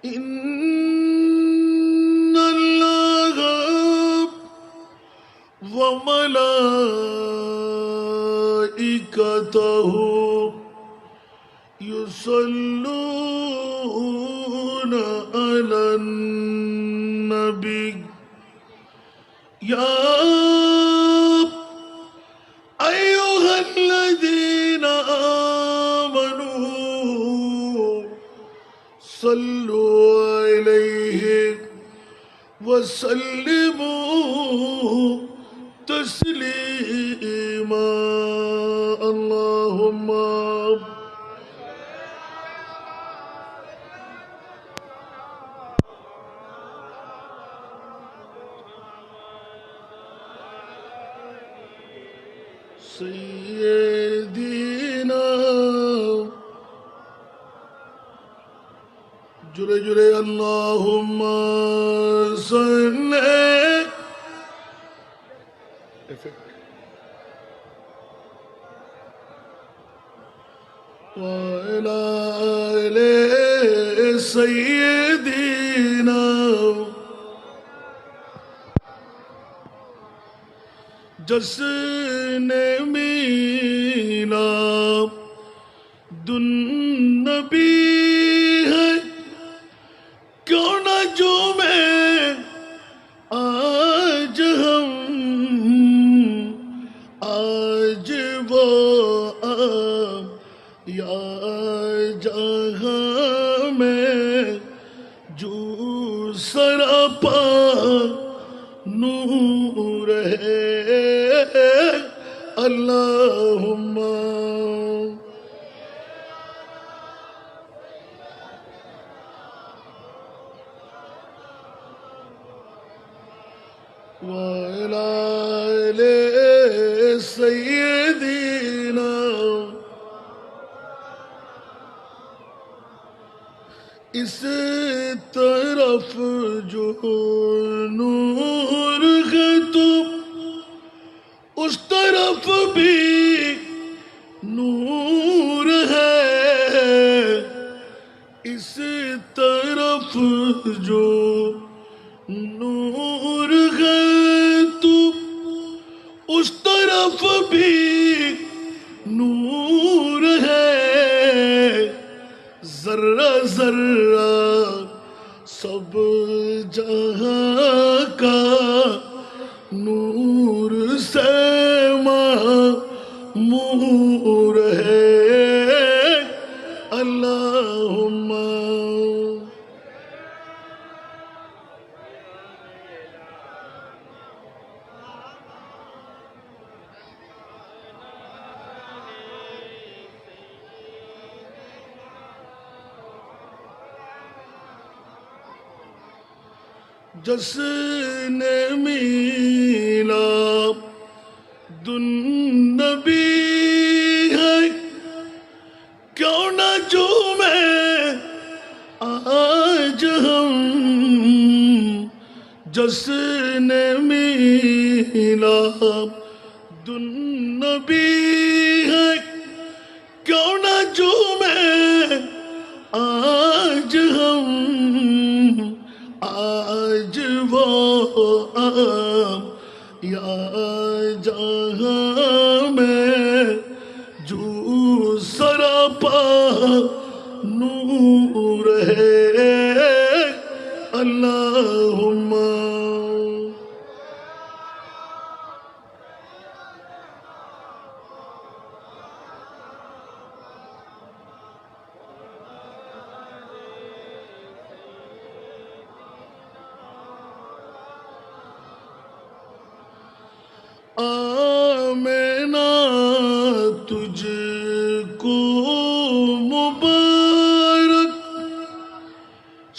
إن الله وملائكته يصلون على النبي يا أيها الذين آمنوا صلوا عليه وسلموا تسليما اللهم سيدنا جرے جرے اللہم صلی وعلى آل سيدنا جس نے میلاد النبی ہے کیوں نہ جھومیں آج ہم آج وہ یا جہاں میں جو سراپا نور ہے اللہم وعلى آل سيدنا اس طرف جو نور ہے تو اس طرف بھی نور ہے اس طرف جو نور ہے تو اس طرف بھی نور ہے ذرہ ذرہ سب جہاں کا نور سے معمور ہے اللہم جس نے میلاد النبی ہے کیوں نہ جھومیں آج ہم جس نے میلاد النبی ہے کیوں نہ جھومیں آج ہم آج وہ یا جہاں میں جو سراپا نور ہے اللہم آمینہ تجھ کو مبارک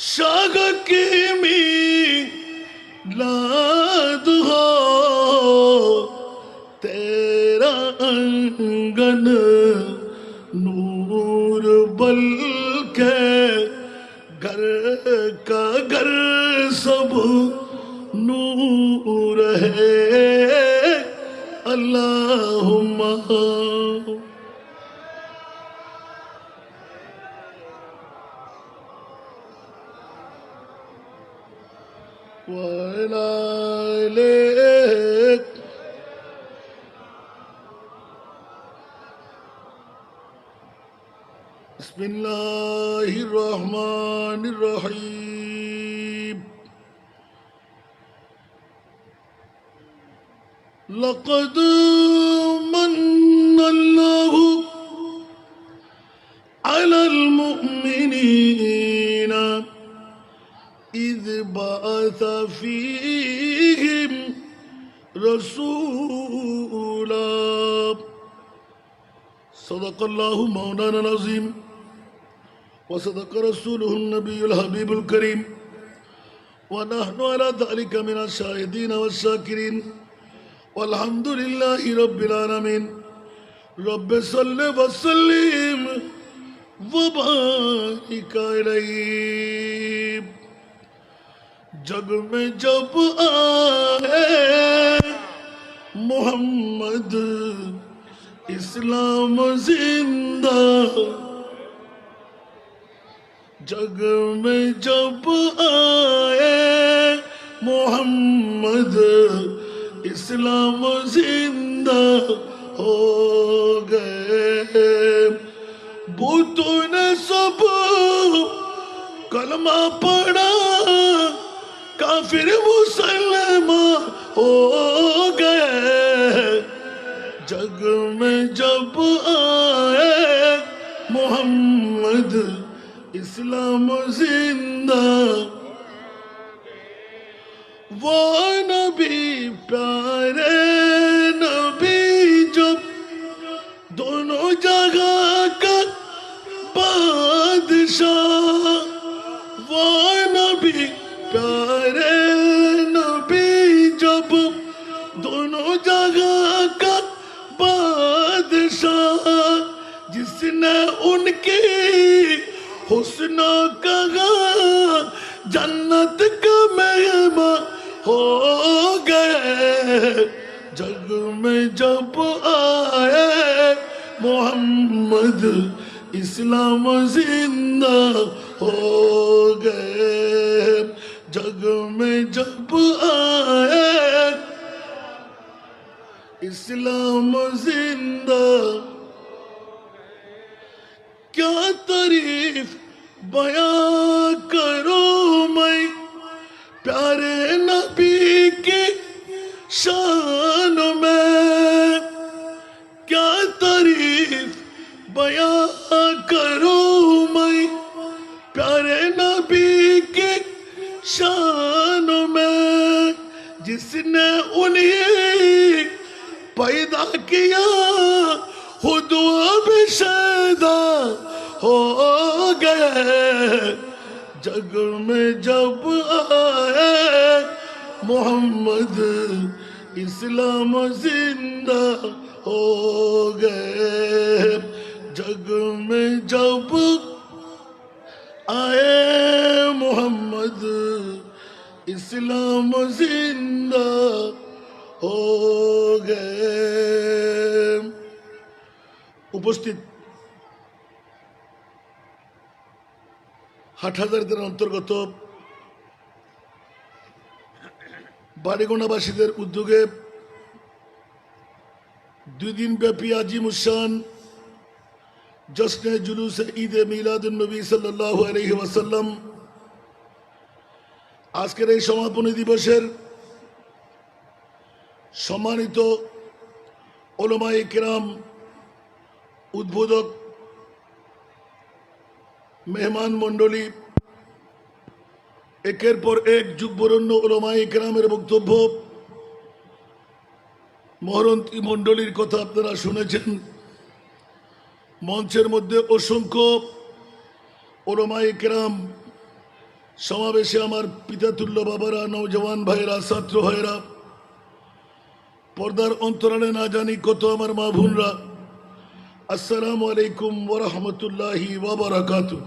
شاہ کی میلاد ہو تیرا انگن نور بلکہ گھر کا گھر سب نور ہے اللہم وإلى إليك بسم الله الرحمن الرحيم لقد من الله على المؤمنين إذ بعث فيهم رسولا صدق الله مولانا العظيم وصدق رسوله النبي الحبيب الكريم ونحن على ذلك من الشاهدين والشاكرين والحمد لله رب العالمين رب صل وسلم وبارك علیہ جگ میں جب آئے محمد اسلام زندہ جگ میں جب آئے محمد اسلام زندہ ہو گئے بتوں نے سب کلمہ پڑھا کافر مسلمان ہو گئے جگ میں جب آئے محمد اسلام زندہ وہ نبی پیارے نبی جب دونوں جگہ کا بادشاہ وہ نبی پیارے نبی جب دونوں جگہ کا بادشاہ جس نے ان کی حسن کہا جنت کا مہمان ہو گئے جگ میں جب آئے محمد اسلام زندہ ہو گئے جگ میں جب آئے اسلام زندہ کیا تعریف بیان کروں میں پیارے نبی کی شان میں کیا تعریف بیان کروں میں پیارے نبی کی شان میں جس نے انہیں پیدا کیا خود وہ بھی شیدا ہو گئے جگ میں جب آئے محمد اسلام زندہ ہو گئے جگ میں جب آئے محمد اسلام زندہ ہو گئے উপস্থিত হাটহাজারীদের অন্তর্গত বাড়িগোনাবাসীদের উদ্যোগে 2 দিনব্যাপী আজিমুশান জশ্নে জুলুসে ঈদে মিলাদুন নবী সাল্লাল্লাহু আলাইহি ওয়াসাল্লাম আজকের এই সমাপনী দিবসের সম্মানিত উলামায়ে কিরাম উদ্বোধক মেহমান মণ্ডলী একের পর এক যুগবরণ্য উলামায়ে কেরামের বক্তব্য মহরন্তী মণ্ডলীর কথা আপনারা শুনেছেন মঞ্চের মধ্যে অসংখ্য উলামায়ে কেরাম সমাবেশে আমার পিতাতুল্য বাবারা নওজওয়ান ভাইরা ছাত্র ভাইরা পর্দার অন্তরালে না জানি কত আমার মা বোনরা আসসালামু আলাইকুম ওয়া রাহমাতুল্লাহি ওয়া বারাকাতুহু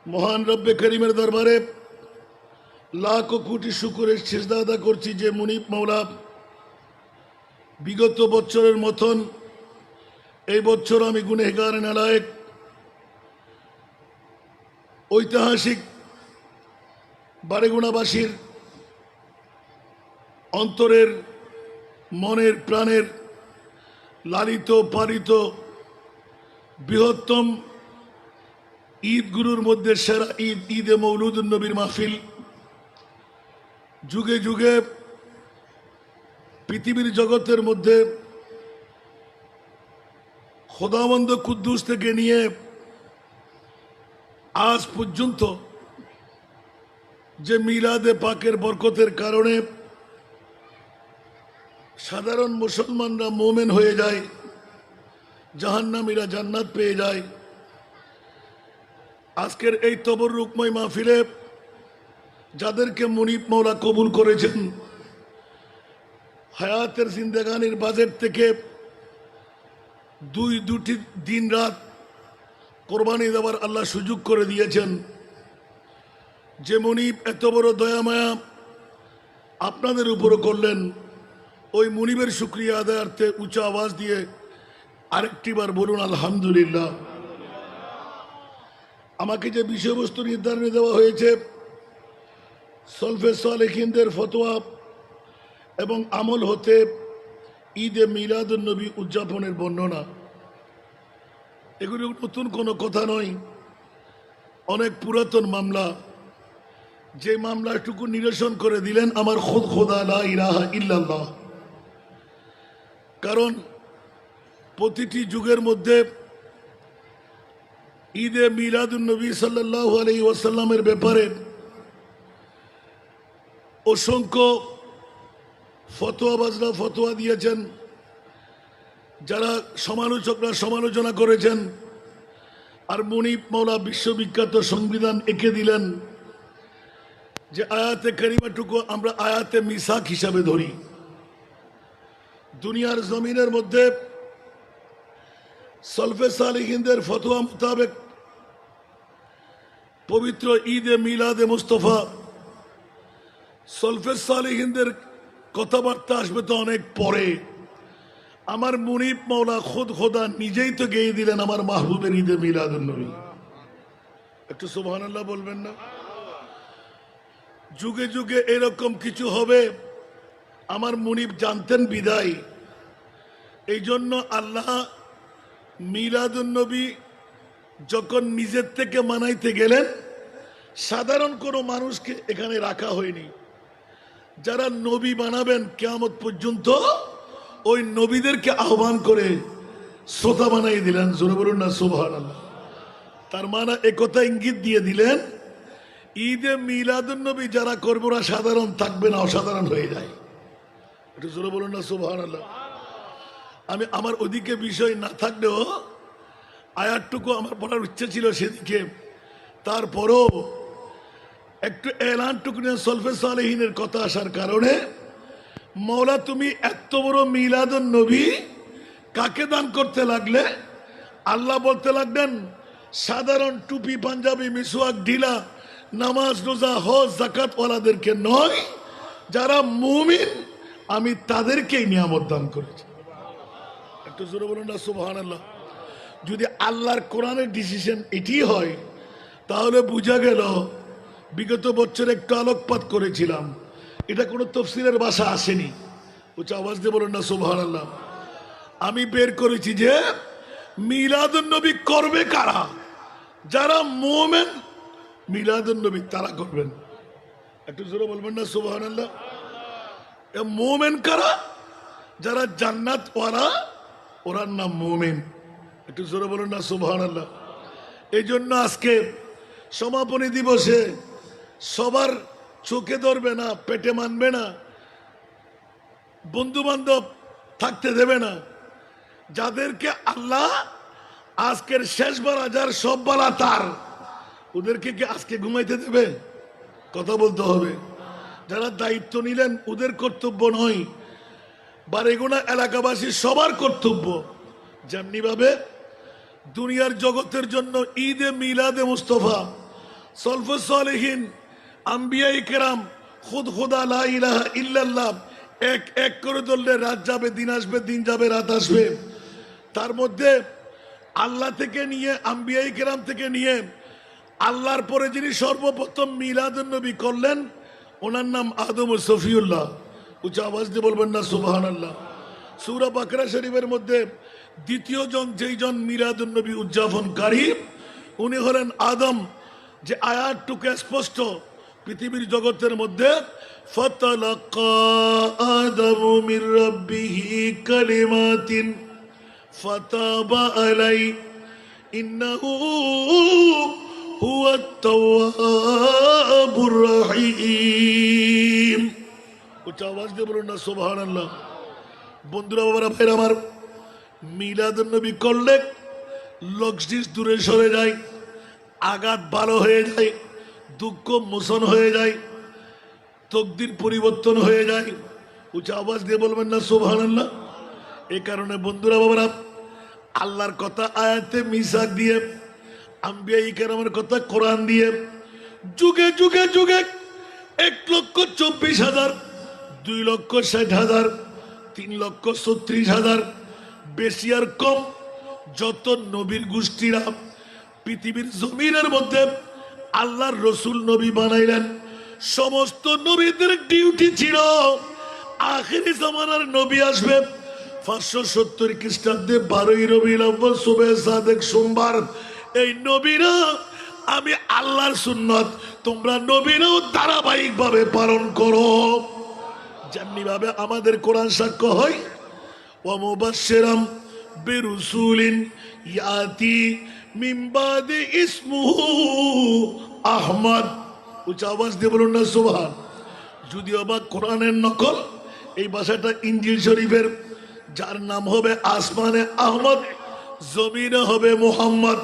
মহান রব্বে করিমের দরবারে লাখ কোটি শুকরের সিজদা আদা করছি যে মুনিব মাওলা বিগত বছরের মতন এই বছর আমি গুনাহগার নালায়েক ঐতিহাসিক বারেগুনাবাসীর অন্তরের, মনের, প্রাণের লালিত পালিত বৃহত্তম ঈদ গুরুর মধ্যে সেরা ঈদ, ঈদে মৌলুদুন নবীর মাহফিল। যুগে যুগে পৃথিবীর জগতের মধ্যে খোদাবন্দ কুদ্দুস থেকে নিয়ে আজ পর্যন্ত যে মিলাদে পাকের বরকতের কারণে সাধারণ মুসলমানরা মোমেন হয়ে যায়, জাহান্নামীরা জান্নাত পেয়ে যায়, আজকের এই তবররুকময় মাহফিলে যাদেরকে মুনিব মওলা কবুল করেছেন, হায়াতের জিন্দেগানির বাজেট থেকে দুটি দিন রাত কোরবানি দেওয়ার আল্লাহ সুযোগ করে দিয়েছেন। যে মুনিব এত বড় দয়ামায়া আপনাদের উপরও করলেন, ওই মুনিবের শুকরিয়া আদায়ার্থে উঁচা আওয়াজ দিয়ে আরেকটিবার বলুন আলহামদুলিল্লাহ। আমাকে যে বিষয়বস্তু নির্ধারণে দেওয়া হয়েছে, সলফে সালেহিনদের ফতোয়া এবং আমল হতে ঈদে মিলাদুন নবী উদযাপনের বর্ণনা, এগুলি নতুন কোনো কথা নয়, অনেক পুরাতন মামলা। যে মামলাটুকু নিরসন করে দিলেন আমার খুদ খোদা লা ইলাহা ইল্লাল্লাহ। কারণ প্রতিটি যুগের মধ্যে ঈদে মিলাদুন নবী সাল্লাল্লাহু আলাইহি ওয়াসাল্লামের ব্যাপারে অসংখ্য ফতোয়াবাজরা ফতোয়া দিয়েছেন, যারা সমালোচকরা সমালোচনা করেছেন, আর মুনিব মওলা বিশ্ববিখ্যাত সংবিধান এঁকে দিলেন যে আয়াতে কারিমাটুকু আমরা আয়াতে মিসাক হিসাবে ধরি। দুনিয়ার জমিনের মধ্যে সলফে সালেহিনদের ফতোয়া মোতাবেক পবিত্র ঈদে মিলাদে মুস্তফা, সলফে সালেহিনদের কথাবার্তা আসবে তো অনেক পরে। আমার মুনিব মওলা খুদ খোদা নিজেই তো গেয়ে দিলেন আমার মাহবুবের ঈদে মিলাদুন নবী। একটু সুবহানাল্লাহ বলবেন না? যুগে যুগে এরকম কিছু হবে আমার মুনিব জানতেন বিদায়। এই জন্য আল্লাহ মিলাদুন নবী যখন নিজের থেকে মানাইতে গেলেন, সাধারণ কোনো মানুষকে এখানে রাখা হয়নি। যারা নবী বানাবেন কিয়ামত পর্যন্ত ওই নবীদেরকে আহ্বান করে শ্রোতা বানাই দিলেন। জোরে বলুন না সুবহানাল্লাহ। তার মানে একথা ইঙ্গিত দিয়ে দিলেন ঈদে মিলাদুন নবী যারা করবে ওরা সাধারণ থাকবে না, অসাধারণ হয়ে যায়। একটু জোরে বলুন না সুবহানাল্লাহ। আমি আমার ওদিকে বিষয় না থাকলেও আয়াতটুকু আমার পড়ার ইচ্ছে ছিল সেদিকে, তারপরও একটু এলানটুকু নিয়ে সলফে সালেহিনের কথা আসার কারণে, মওলা তুমি এত বড় মিলাদুন নবী কাকে দান করতে লাগলে? আল্লাহ বলতে লাগলেন সাধারণ টুপি পাঞ্জাবি মিসওয়াক ঢিলা নামাজ রোজা হজ যাকাত ওয়ালাদেরকে নয়, যারা মুমিন আমি তাদেরকেই নিয়ামত দান করেছি। একটু জোরে বলুন না সুবহানাল্লাহ। যদি আল্লাহর কোরআনের ডিসিশন এটি হয় তাহলে বোঝা গেল, বিগত বছর একটু আলোকপাত করেছিলাম, এটা কোনো তফসিরের ভাষা আসেনি। উচ্চ আওয়াজ দিয়ে বলুন না সুবহানাল্লাহ। আমি বের করেছি যে মিলাদুন নবী করবে কারা? যারা মুমিন মিলাদুন নবী তারা করবেন। একটু জোরে বলবেন না সুবহানাল্লাহ। মুমিন কারা? যারা জান্নাত ওয়ালা, ওরার নাম মুমিন। একটু জোরে বলুন না সুবহানাল্লাহ। এই জন্য আজকে সমাপনী দিবসে সবার চোখে ধরবে না, পেটে মানবে না, বন্ধু বান্ধব থাকতে দেবে না। যাদেরকে আল্লাহ আজকের শেষ বেলা, যার সব বেলা তার, ওদেরকে কি আজকে ঘুমাইতে দেবে? কথা বলতে হবে। যারা দায়িত্ব নিলেন ওদের কর্তব্য নয়, বারেগুনা এলাকাবাসী সবার কর্তব্য। যেমনি ভাবে দুনিয়ার জগতের জন্য ঈদে মিলাদে মুস্তফা, সলফে সালেহিন, আম্বিয়ায়ে কেরাম, খুদ খোদা লা ইলাহা ইল্লাল্লাহ এক এক করে ধরলে রাত যাবে দিন আসবে, দিন যাবে রাত আসবে। তার মধ্যে আল্লাহ থেকে নিয়ে, আম্বিয়ায়ে কেরাম থেকে নিয়ে আল্লাহর পরে যিনি সর্বপ্রথম মিলাদুন নবী করলেন ওনার নাম আদম সফিউল্লাহ। উচ্চ আওয়াজ দিয়ে বলবেন না সুবহানাল্লাহ। সূরা বাকরা শরীফের মধ্যে দ্বিতীয় জন যেই জন মিলাদুন নবী উদযাপনকারী উনি হলেন আদম। যে আয়াতটুকু স্পষ্ট পৃথিবীর জগতের মধ্যে, ফাতালাক্কা আদামু মির রাব্বিহি কালিমাতিন ফাতাবা আলাই ইন্নাহু হুয়াত তাওয়াবুর রহিম। উচ্চ আওয়াজ দিয়ে বলুন না সুবহানাল্লাহ। বন্ধুরা, বাবারা, ভাইরা আমার, মিলাদুন নবী করলে লক্ষ্মী দূরে সরে যায়, আঘাত ভালো হয়ে যায়, দুঃখ মোচন হয়ে যায়, তকদির পরিবর্তন হয়ে যায়। উচ্চ আওয়াজ দিয়ে বলবেন না সুবহানাল্লাহ। এই কারণে বন্ধুরা, বাবারা, আল্লাহর কথা আয়াতে মিসাক দিয়ে, আম্বিয়া ইকরামের কথা কোরআন দিয়ে, যুগে যুগে যুগে 1,24,000, 2,60,000, 3,36,000, বেশি আর কম যত নবীর গোষ্ঠীরা পৃথিবীর জমিনের মধ্যে আল্লাহর রসুল নবী বানাইলেন। সমস্ত নবীদের ডিউটি ছিল আখিরি জামানার নবী আসবে 570 খ্রিস্টাব্দে 12ই রবিউল আউয়াল সুবে সাদেক সোমবার। এই নবীরা আমি আল্লাহর সুন্নত, তোমরা নবীরাও ধারাবাহিক ভাবে পালন করো। যেমনি ভাবে আমাদের কোরআন সাক্ষ্য হয়, ওয়া মুবাশশিরাম বিরুসুলিন ইয়াতি মিন বাদি ইসমুহু আহমদ। উচ্চ আওয়াজ দিয়ে বলুন না সুবহান। যদিও বা কোরআনের নকল, এই ভাষাটা ইনজিল শরীফের, যার নাম হবে আসমানে আহমদ, জমিনে হবে মুহাম্মদ।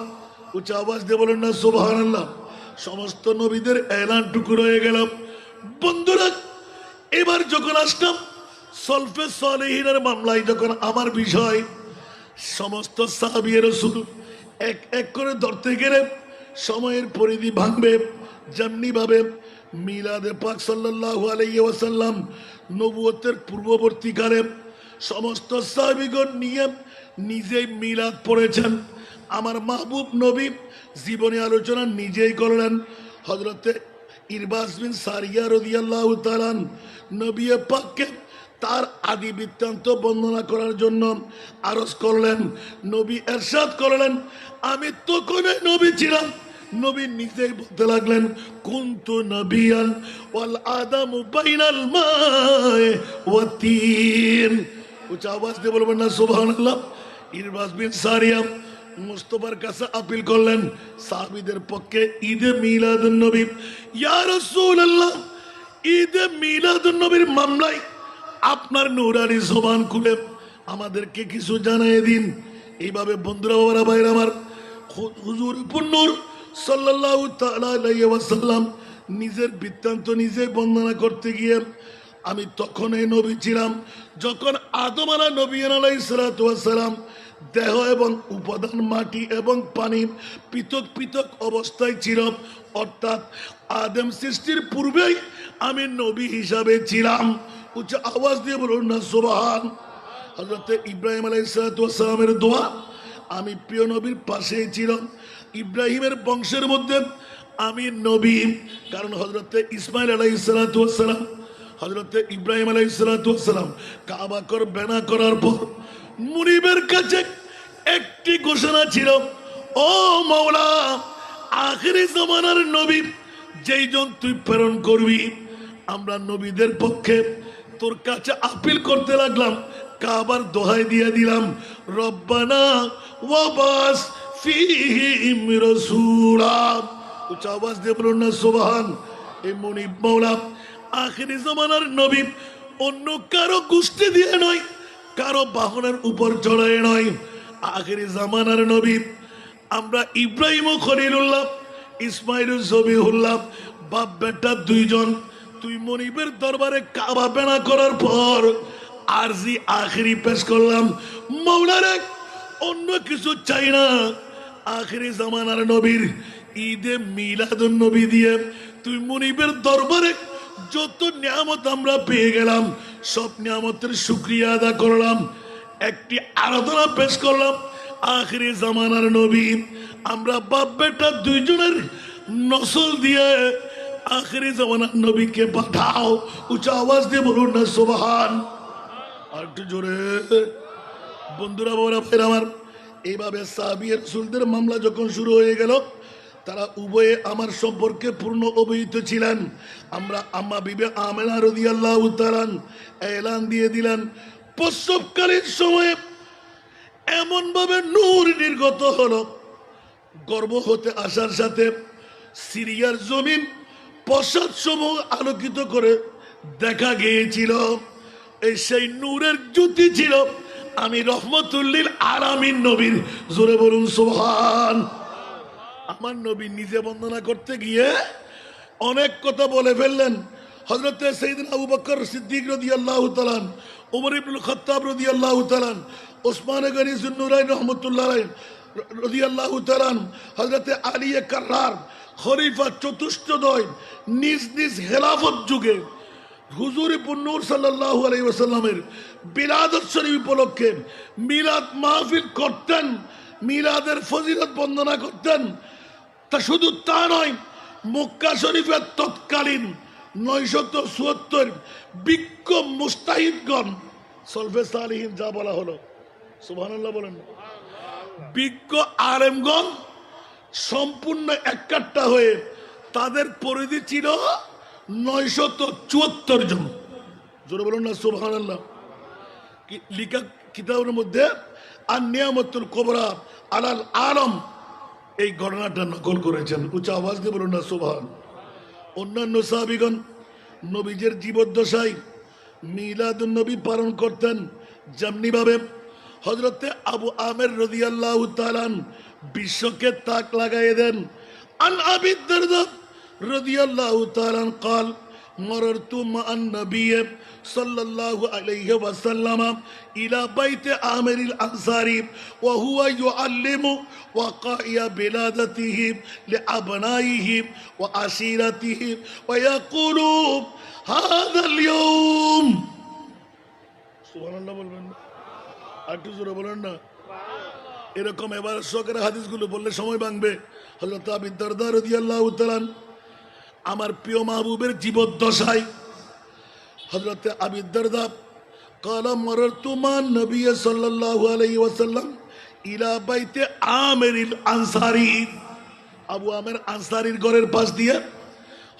উচ্চ আওয়াজ দিয়ে বলুন না সুবহানাল্লাহ। সমস্ত নবীদের এলানটুকু রয়ে গেল। বন্ধুরা, এবার যখন আসলাম সলফে সালেহিনের মামলায়, যখন আমার বিষয় সমস্ত সাহাবী রাসূল এক এক করে ধরতে গেলে সময়ের পরিধি ভাঙবে। যেমনি ভাবে মিলাদে পাক সাল্লাল্লাহু আলাইহি ওয়াসাল্লাম নবুয়তের পূর্ববর্তীকালে সমস্ত সাহাবীগণ নিয়ে নিজেই মিলাদ পড়েছেন। আমার মাহবুব নবী জীবনী আলোচনা নিজেই করলেন। হযরতে ইরবাস বিন সারিয়া রাদিয়াল্লাহু তাআলা নবী পাককে তার আদি বৃত্তান্ত বর্ণনা করার জন্য আরজ করলেন। নবী এরশাদ করলেন, আমি তখন নবী ছিলাম। নবী নিজেই বলতে লাগলেন, কুনতু নবিয়ান ওয়াল আদামু বাইনাল মা'i ওয়া তিন। উচ্চ আওয়াজ দিয়ে বলবেন না সুবহানাল্লাহ। ইরবাস বিন সারিয়া মুস্তাফার কাছে আপিল করলেন সাহাবীদের পক্ষে ঈদে মিলাদুন নবী, ইয়া রাসূলুল্লাহ, ঈদে মিলাদুন নবীর মামলায় আপনার নূরানি জবান খুলে আমাদেরকে কিছু জানিয়ে দিন। এইভাবে বন্ধুরা, বাবারা, ভাইরা আমার, হুজুর পুন্নুর সাল্লাল্লাহু তাআলা আলাইহি ওয়াসাল্লাম নিজের বৃত্তান্ত নিজে বর্ণনা করতে গিয়ে, আমি তখন এই নবী ছিলাম যখন আদম আলাইহিস সালাতু ওয়াস সালাম দেহ এবং উপাদান মাটি এবং পানি পৃথক পৃথক অবস্থায় ছিল। অর্থাৎ আদম সৃষ্টির পূর্বেই আমি নবী হিসাবে ছিলাম। উচ্চ আওয়াজ দিয়ে বলুন না সুবহান। হযরত ইব্রাহিম আলাইহিস সালাতু ওয়াস সালামের দোয়া, আমি প্রিয় নবীর পাশেই ছিলাম। ইব্রাহিমের বংশের মধ্যে আমি নবী, কারণ হযরত ইসমাইল আলাইহিস সালাতু ওয়াস সালাম, হযরত ইব্রাহিম আলাইহিস সালাতু ওয়াস সালাম কাবা ঘর বনা করার পর মুনিবের কাছে একটি ঘোষণা ছিল, ও মাওলা, আখিরি জামানার নবী যেই জন তুই প্রেরণ করবি, আমরা নবীদের পক্ষে তোর কাছে আপিল করতে লাগলাম, কাবার দোহাই দিয়ে দিলাম, রব্বানা ওয়াবাস ফীহিম রাসূলা। উচ্চ আওয়াজ দিয়ে বলুন না সুবহান। এই মুনিব মাওলা আখিরি জামানার নবী, অন্য কারো গোষ্ঠী দিয়ে নয়, কারো বাহনের উপর চড়ায় নয়, আখিরি জামানার নবী। আমরা ইব্রাহিম ও খলিলুল্লাহ, ইসমাইল ও জবিহুল্লাহ, বাপ বেটা দুইজন, তুই মনিবের দরবারে কাবা বেনা করার পর আরজি আখিরি পেশ করলাম, মাওলারে অন্য কিছু চাই না, আখিরি জামানার নবীর ঈদে মিলাদুন নবী দিয়ে তুই মনিবের দরবারে যত নিয়ামত আমরা পেয়ে গেলাম সব নিয়ামতের শুকরিয়া আদা করলাম, একটি আরাধনা পেশ করলাম। আখিরি জামানার নবী, আমরা বাপ বেটা দুইজনের নসল দিয়ে আখেরি জামানার নবীকে পাঠাও। উঁচা আওয়াজ দিয়ে বলুন না সুবহান। আর একটু জোরে। বন্ধুরা বাবারা ভাইরা আমার, এইভাবে সাহাবী রাসূলদের মামলা যখন শুরু হয়ে গেল, তারা উভয়ে আমার সম্পর্কে পূর্ণ অবহিত ছিলেন। আমরা আম্মা বিবি আমেনা রাদিয়াল্লাহু তাআলা এলান দিয়ে দিলেন, প্রসবকালীন সময়ে এমন ভাবে নূর নির্গত হলো, গর্ভ হতে আসার সাথে সিরিয়ার জমিন প্রসাদ সমূহ আলোকিত করে দেখা গিয়েছিল। এই সেই নূরের জ্যোতি ছিল আমি রহমতুল্লিল আলামিন নবীর। জোরে বলুন সুবহান। আমার নবী নিজে বন্দনা করতে গিয়ে অনেক কথা বলে ফেললেন। হযরত সাইয়েদনা আবু বকর সিদ্দিক রাদিয়াল্লাহু তাআলা, ওমর ইবনে খাত্তাব রাদিয়াল্লাহু তাআলা, ওসমান গনি যুন্নুরাইন রাহমাতুল্লাহ আলাইহি রাদিয়াল্লাহু তাআলা, হযরত আলী কাররার খলিফা চতুষ্টদয় নিজ নিজ খেলাফত যুগে হুজুর নূর সাল্লাল্লাহু আলাইহি ওয়াসাল্লামের বিলাদত শরীফ উপলক্ষে মিলাদ মাহফিল করতেন, মিলাদের ফজিলত বর্ণনা করতেন। তা শুধু তা নয়, মক্কা শরীফের তৎকালীন 974 বিজ্ঞ মুস্তাহিদগণ, সলফে সালিহিন যা বলা হলো, সুবহানাল্লাহ বলেন, বিজ্ঞ আলেমগণ সম্পূর্ণ একাট্টা হয়ে তাদের পরিধি ছিল 974 জন। জোরে বলুন না সুবহানাল্লাহ। লিখা কিতাবের মধ্যে আর নিয়ামতুল কুবরা আলাল আলম এই ঘটনাটা নকল করেছেন। উঁচা আওয়াজ দিয়ে বলুন না সুবহান। অন্যান্য সাহাবীগণ নবীজের জীবদ্দশায় মিলাদুন নবী পালন করতেন। যেমনি ভাবে হযরতে আবু আমের রাদিয়াল্লাহু তাআলা বিশ্বকে তাক লাগাইয়ে দেন। আন আবি দারদা রাদিয়াল্লাহু তাআলা قال مررت مع النبي صلى الله عليه وسلم إلى بيت عامر الأنصاري وهو يعلم وقائع بلادته لأبنائه وعشيرته ويقول هذا اليوم سبحان الله বলবেন না, একটু জোরে বলেন না। এরকম এবার সহকারে হাদিসগুলো বললে সময় ভাঙবে। হযরত আবু দারদা রাদিয়াল্লাহু তাআলা আমার প্রিয় মাহবুবের জীবদ্দশায়, হযরত আবু দারদা قال مررت مع النبي صلى الله عليه وسلم الى بيت عامر الانصاري, আবু আমের আনসারীর ঘরের পাশ দিয়ে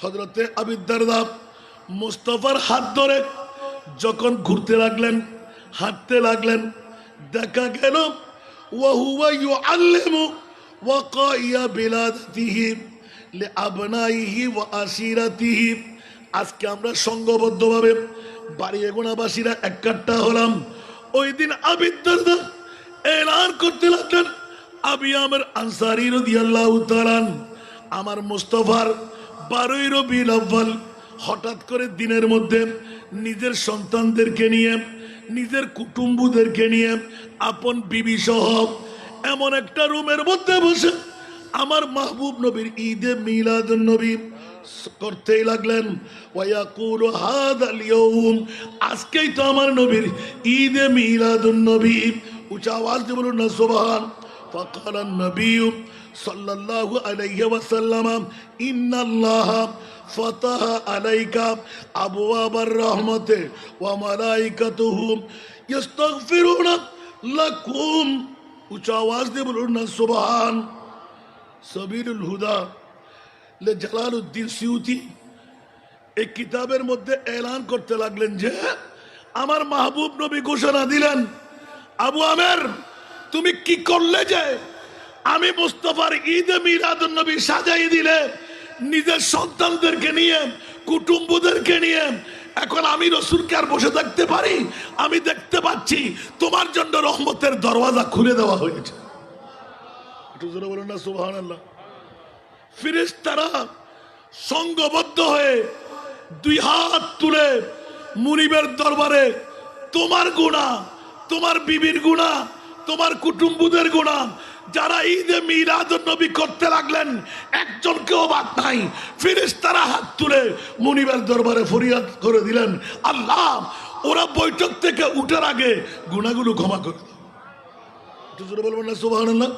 হযরত আবু দারদা মুস্তাফার হাত ধরে যখন ঘুরতে লাগলেন, হাঁটতে লাগলেন, দেখা গেল ওয়াহুয়া ইউআল্লিমু ওয়াকাইয়া বিলাদাতিহি লিআবনাইহি ওয়া আশিরাতিহি। আজকে আমরা সংঘবদ্ধভাবে বাড়ি এগোনাবাসীরা একাট্টা হলাম। ওই দিন আবু দারদা এলান করতে লাগলেন, আবু আমের আনসারী রাদিয়াল্লাহু তাআলা আমার মুস্তাফার 12 রবিউল আউয়াল হঠাৎ করে দিনের মধ্যে নিজের সন্তানদেরকে নিয়ে, নিজের কুটুম্বদেরকে নিয়ে, আপন বিবি সহ এমন একটা রুমের মধ্যে বসে আমার মাহবুব নবীর ঈদে মিলাদুন নবী করতেই লাগলেন। ওয়ায়াকুলু হাদাল ইয়াউম, আজকেই তো আমার নবীর ঈদে মিলাদুন নবী। উচ্চ আওয়াজ দিয়ে বলুন না সুবহান। ফাকাল নবী সাল্লাল্লাহু আলাইহি ওয়াসাল্লাম ইন্নাল্লাহা ফাতাহা আলাইকা আবওয়াবার রাহমাতে ওয়া মালাইকাতুহু ইস্তাগফিরুনা লাকুম। উচ্চ আওয়াজ দিয়ে বলুন না সুবহান। সাবিলুল হুদা লে জালালউদ্দিন সিউতি এই কিতাবের মধ্যে এলান করতে লাগলেন যে আমার মাহবুব নবী ঘোষণা দিলেন, আবু আমের তুমি কি করলে যে আমি মুস্তাফার ঈদে মিলাদুন নবী সাজাই দিলে নিজের সন্তানদেরকে নিয়ে, কুটুম্বদেরকে নিয়ে। এখন আমি রাসূলকে আর বসে থাকতে পারি? আমি দেখতে পাচ্ছি তোমার জন্য রহমতের দরওয়াজা খুলে দেওয়া হয়েছে। একটু জোরে বলুন না সুবহানাল্লাহ। ফেরেশতারা সংঘবদ্ধ হয়ে 2 হাত তুলে মুনিবের দরবারে তোমার গুনাহ, তোমার বিবির গুনাহ, তোমার কুটুম্বদের গুনাহ যারা ঈদে মিলাদুন নবী করতে লাগলেন একজনকেও বাদ নাই। ফেরেশতারা হাত তুলে মুনিবের দরবারে ফরিয়াদ করে দিলেন, আল্লাহ ওরা বৈঠক থেকে উঠার আগে গুনাহগুলো ক্ষমা করে দাও। একটু জোরে বলবেন না সুবহানাল্লাহ।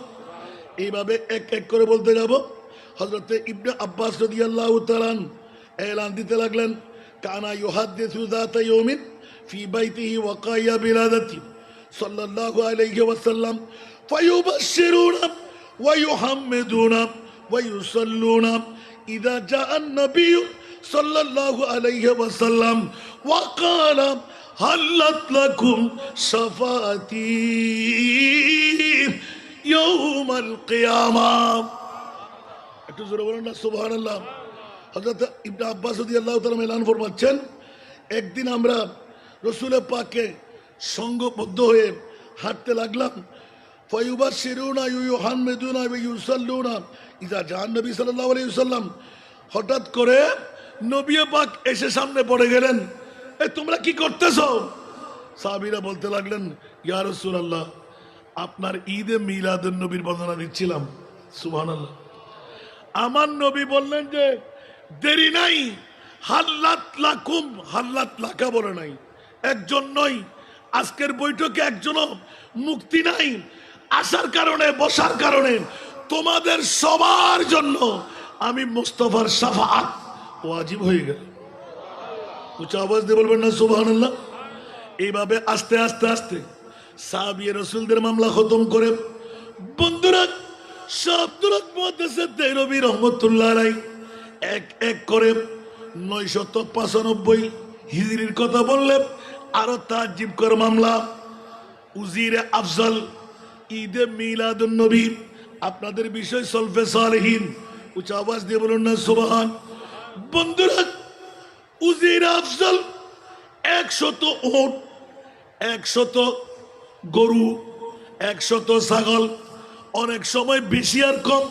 এইভাবে এক এক করে বলতে যাব। হযরত ইবনে আব্বাস রাদিয়াল্লাহু তাআলা এলান দিতে লাগলেন, কানা ইউহাদ্দিসু যাতা ইয়াউমিন ফি বাইতিহি ওয়াকায়া বিলাদাতি সাল্লাল্লাহু আলাইহি ওয়াসাল্লাম ফায়ুবাশশিরুনা ওয়া ইউহাম্মিদুনা ওয়া ইউসাল্লুনা ইযা জাআ আন-নাবিয়্যু সাল্লাল্লাহু আলাইহি ওয়াসাল্লাম ওয়া ক্বালা হাল্লাত লাকুম শাফাআতি ইয়াউমাল কিয়ামাহ। একটু জোরে বলুন না সুবহানাল্লাহ। হযরত ইবনে আব্বাস রাদিয়াল্লাহু তাআলা এলান ফরমাচ্ছেন, একদিন আমরা রাসূলের পাকে সঙ্গবদ্ধ হয়ে হাঁটতে লাগলাম। ফায়ুবাশশিরুনা ইউহাম্মিদুনা ওয়া ইউসাল্লুনা ইযা জাআ নবী সাল্লাল্লাহু আলাইহি ওয়াসাল্লাম। হঠাৎ করে নবী পাক এসে সামনে পড়ে গেলেন। তোমরা কি করতেছো? সাহাবীরা বলতে লাগলেন, ইয়া রাসূলুল্লাহ, আপনার ঈদে মিলাদুন নবীর বর্ণনা দিচ্ছিলাম। সুবহানাল্লাহ। আমার নবী বললেন যে দেরি নাই, হাল্লাত লাকুম, হাল্লাত লাকা বলে নাই, একজন নয়, আজকের বৈঠকে একজনও মুক্তি নাই। আসার কারণে, বসার কারণে তোমাদের সবার জন্য আমি মুস্তাফার শাফাআত ওয়াজিব হয়ে গেল। উচ্চ আওয়াজ দিয়ে বলবেন না সুবহানাল্লাহ। এইভাবে আস্তে আস্তে আস্তে সাহাবী রাসূলদের মামলা খতম করে বন্ধুরা শাব্দুল মুহাদ্দিসে দেরবি রহমাতুল্লাহ আলাইহি এক এক করে 995 হিজরির কথা বললেন। আরো তাজ্জিব কর মামলা উজিরে আফজল ঈদে মিলাদুন নবী, আপনাদের বিষয় সলফে সালেহিন। উচ্চ আওয়াজ দিয়ে বলুন না সুবহান। বন্ধুরা উজিরে আফজল 100 উট, 100 গরু, 100 ছাগল, অনেক সময় বেশি আর কম,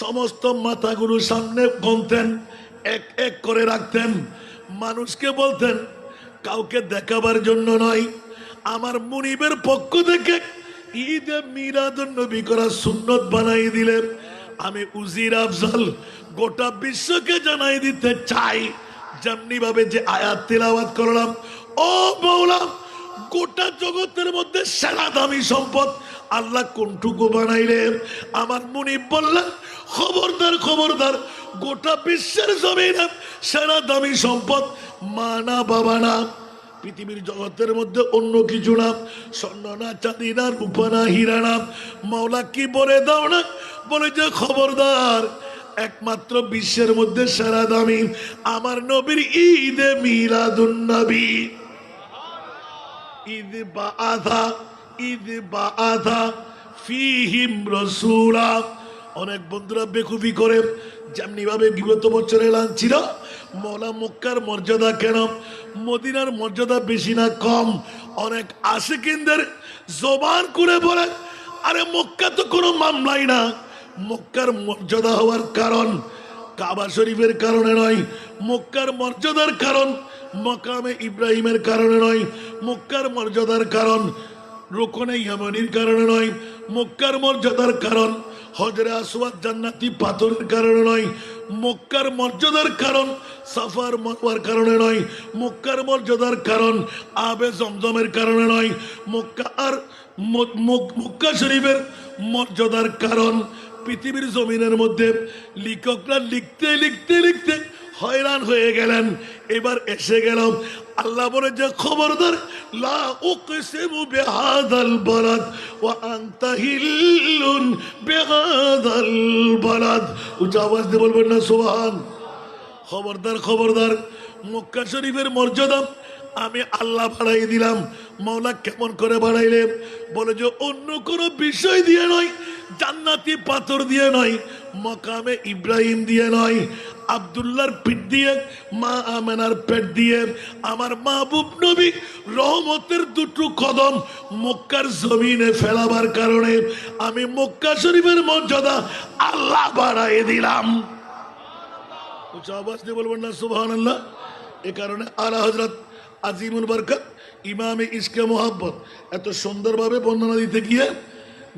সমস্ত মাথাগুলো সামনে গুনতেন, এক এক করে রাখতেন, মানুষকে বলতেন কাউকে দেখাবার জন্য নয়, আমার মুনিবের পক্ষ থেকে ঈদে মিলাদুন নবী করা সুন্নত বানাই দিলেন। আমি উজির আফজল গোটা বিশ্বকে জানাই দিতে চাই, যেমনি ভাবে যে আয়াত তিলাওয়াত করলাম, ও মাওলা, গোটা জগতের মধ্যে সেরা দামি সম্পদ আল্লাহ কোনটুকু বানাইলেন? আমার মুনিব বললেন, খবরদার খবরদার, গোটা বিশ্বের জমিনে সেরা দামি সম্পদ মা না, বাবা না, পৃথিবীর জগতের মধ্যে অন্য কিছু না, স্বর্ণ না, চাঁদি না, রূপা না, হীরা না। মাওলা কি বলে দাও না? বলে যে খবরদার, একমাত্র বিশ্বের মধ্যে সেরা দামি আমার নবীর ঈদে মিলাদুন নবী। ঈদ বাআথা, ঈদ বাআথা ফীহিম রাসূলা। অনেক বন্ধুরা বেকুফি করে, যেমনি ভাবে বিগত বছর এলান ছিল মওলা মক্কার মর্যাদা কেন, মদিনার মর্যাদা বেশি না কম? অনেক আশিকিনদের জবান করে বলে, আরে মক্কা তো কোনো মামলাই না। মক্কার মর্যাদা হওয়ার কারণ কাবা শরীফের কারণে নয়, মক্কার মর্যাদার কারণ মকামে ইব্রাহিমের কারণে নয়, মক্কার মর্যাদার কারণ রুকনে ইয়ামানির কারণে নয়, মক্কার মর্যাদার কারণ হজরে আসওয়াদ জান্নাতি পাথরের কারণে নয়, মক্কার মর্যাদার কারণ সাফার মারওয়ার কারণে নয়, মক্কার মর্যাদার কারণ আবে জমজমের কারণে নয়, মক্কা শরীফের মর্যাদার কারণ পৃথিবীর জমিনের মধ্যে লেখকরা লিখতে লিখতে লিখতে হয়রান হয়ে গেলেন। এবার এসে গেল, আল্লাহ বলে যে খবরদার, লা উকসিমু বিহাদাল বালাদ ওয়া আনতা হিল্লুন বিহাদাল বালাদ। উচ্চ আওয়াজ দিয়ে বলবেন না সুবহান। খবরদার খবরদার, মক্কা শরীফের মর্যাদা আমি আল্লাহ বাড়াই দিলাম। মাওলা কেমন করে বাড়াইলেন? বলে যে অন্য কোনো বিষয় দিয়ে নয়, জান্নাতি পাথর দিয়ে নয়, মকামে ইব্রাহিম দিয়ে নয়, আব্দুল্লাহর পিঠ দিয়ে, মা আমেনার পেট দিয়ে আমার মাহবুব নবী রহমতের দুটো কদম মক্কার জমিনে ফেলাবার কারণে আমি মক্কা শরীফের মর্যাদা আল্লাহ বাড়াই দিলাম। উচ্চ আওয়াজ দিয়ে বলবেন না সুবহানাল্লাহ। এ কারণে আলা হযরত আজিমুল বরকত ইমামে ইশকে মোহাব্বত এত সুন্দরভাবে বর্ণনা দিতে গিয়ে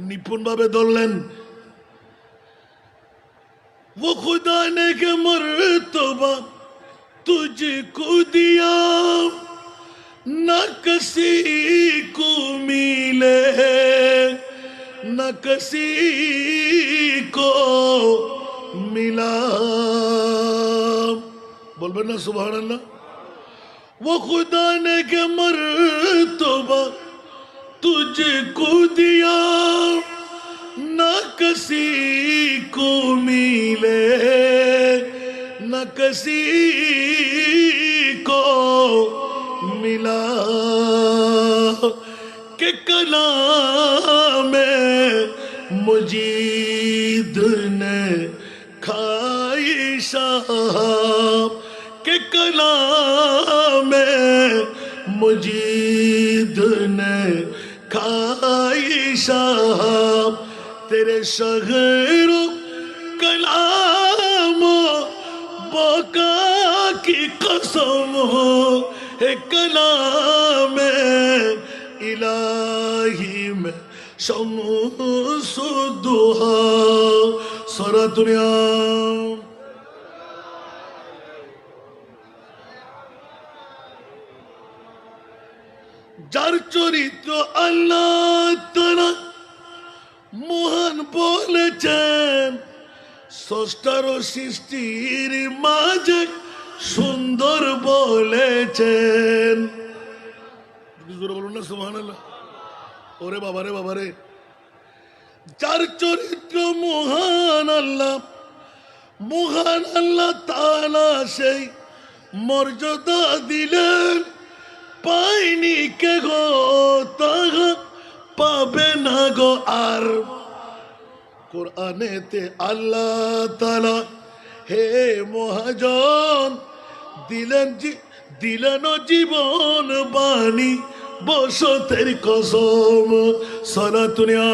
নিপুণভাবে ধরলেন, वो खुदा ने के मर्तबा तुझको दिया न किसी को मिले, न किसी को मिला। बोल ना सुभान अल्लाह। वो खुदा ने के मर्तबा तुझको दिया न किसी को मिले, न किसी को मिला के कलाम मुजीद ने खाई शाम, के कलाम मुजीद ने खाई शाम। तेरे शहरो कलाम बका की कसम हो, है कलाम इलाही में शम्सु दुहा। सारा दुनिया যার চরিত্র আল্লাহ তাআলা মহান বলেছেন, স্রষ্টার সৃষ্টির মাঝে সুন্দর বলেছেন। বলুন না সুবহানাল্লাহ। ওরে বাবারে বাবারে, যার চরিত্র মহান আল্লাহ তাআলা সেই মর্যাদা দিলেন, পাইনি কে গো তাহা পাবে না গো আর। কোরআনেতে আল্লাহ তাআলা হে মহাজন দিলেন জীবন বাণী বসতের কসম। সারা দুনিয়া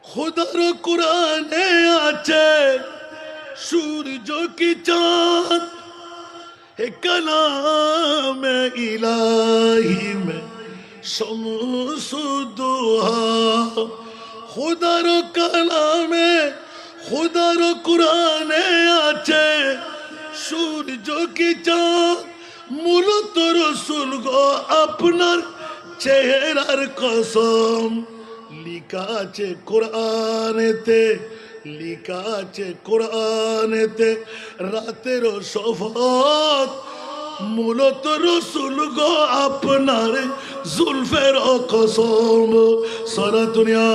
खुदार कुराने आचे सूरज की चांद, है कलाम इलाही में शम्सु दुहा। खुदार कलामे खुदार कुराने आचे सूरज की चांद, মূলত রসুল গো আপনার চেহারার কসম। লিখা আছে কোরআনেতে, লিখা আছে কোরআনেতে রাতের শফাত, মূলত রসুল গো আপনার জুলফের কসম। সারা দুনিয়া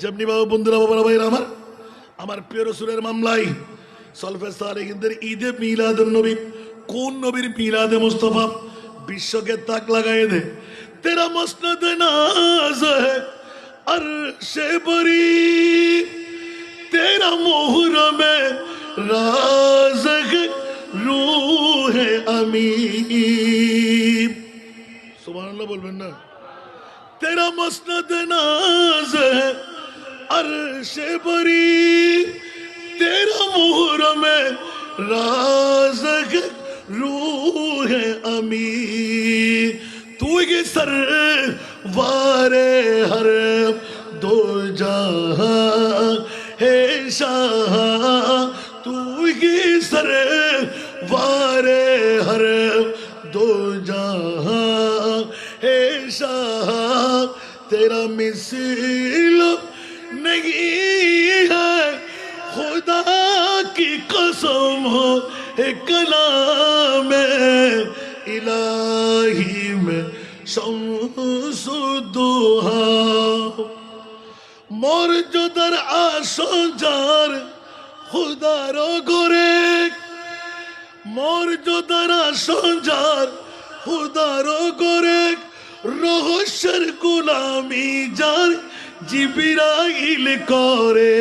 যেমনি বাবা বন্ধুরা বাবারা ভাইরা আমার প্রিয় রসুলের মামলায় সলফে সালেহিনদের ঈদে মিলাদুন নবী, কোন নবীর মিলাদে মুস্তফা বিশ্বকে তাক লাগাই দে। তেরা মসনদ নাজ है अर्शे बरी, तेरा मुहर्रम राज है रूह अमीर। सुभान बोलবেন না। तेरा मसनद नाज है अर्शे बरी, तेरा मुहर्रम राज है रूह अमीर। तू ये सर वारे हर दो जहां है शाह, तू ये सर वारे हर दो जहां है शाह। तेरा मिसल नहीं है खुदा की कसम हो, कलाम इलाही में शम्सु दुहा। মর্যাদার আসজার খুদার গোরে, মর্যাদার আসজার খুদার গোরে, রহস্যের গোলামি যার জিবরাইল করে।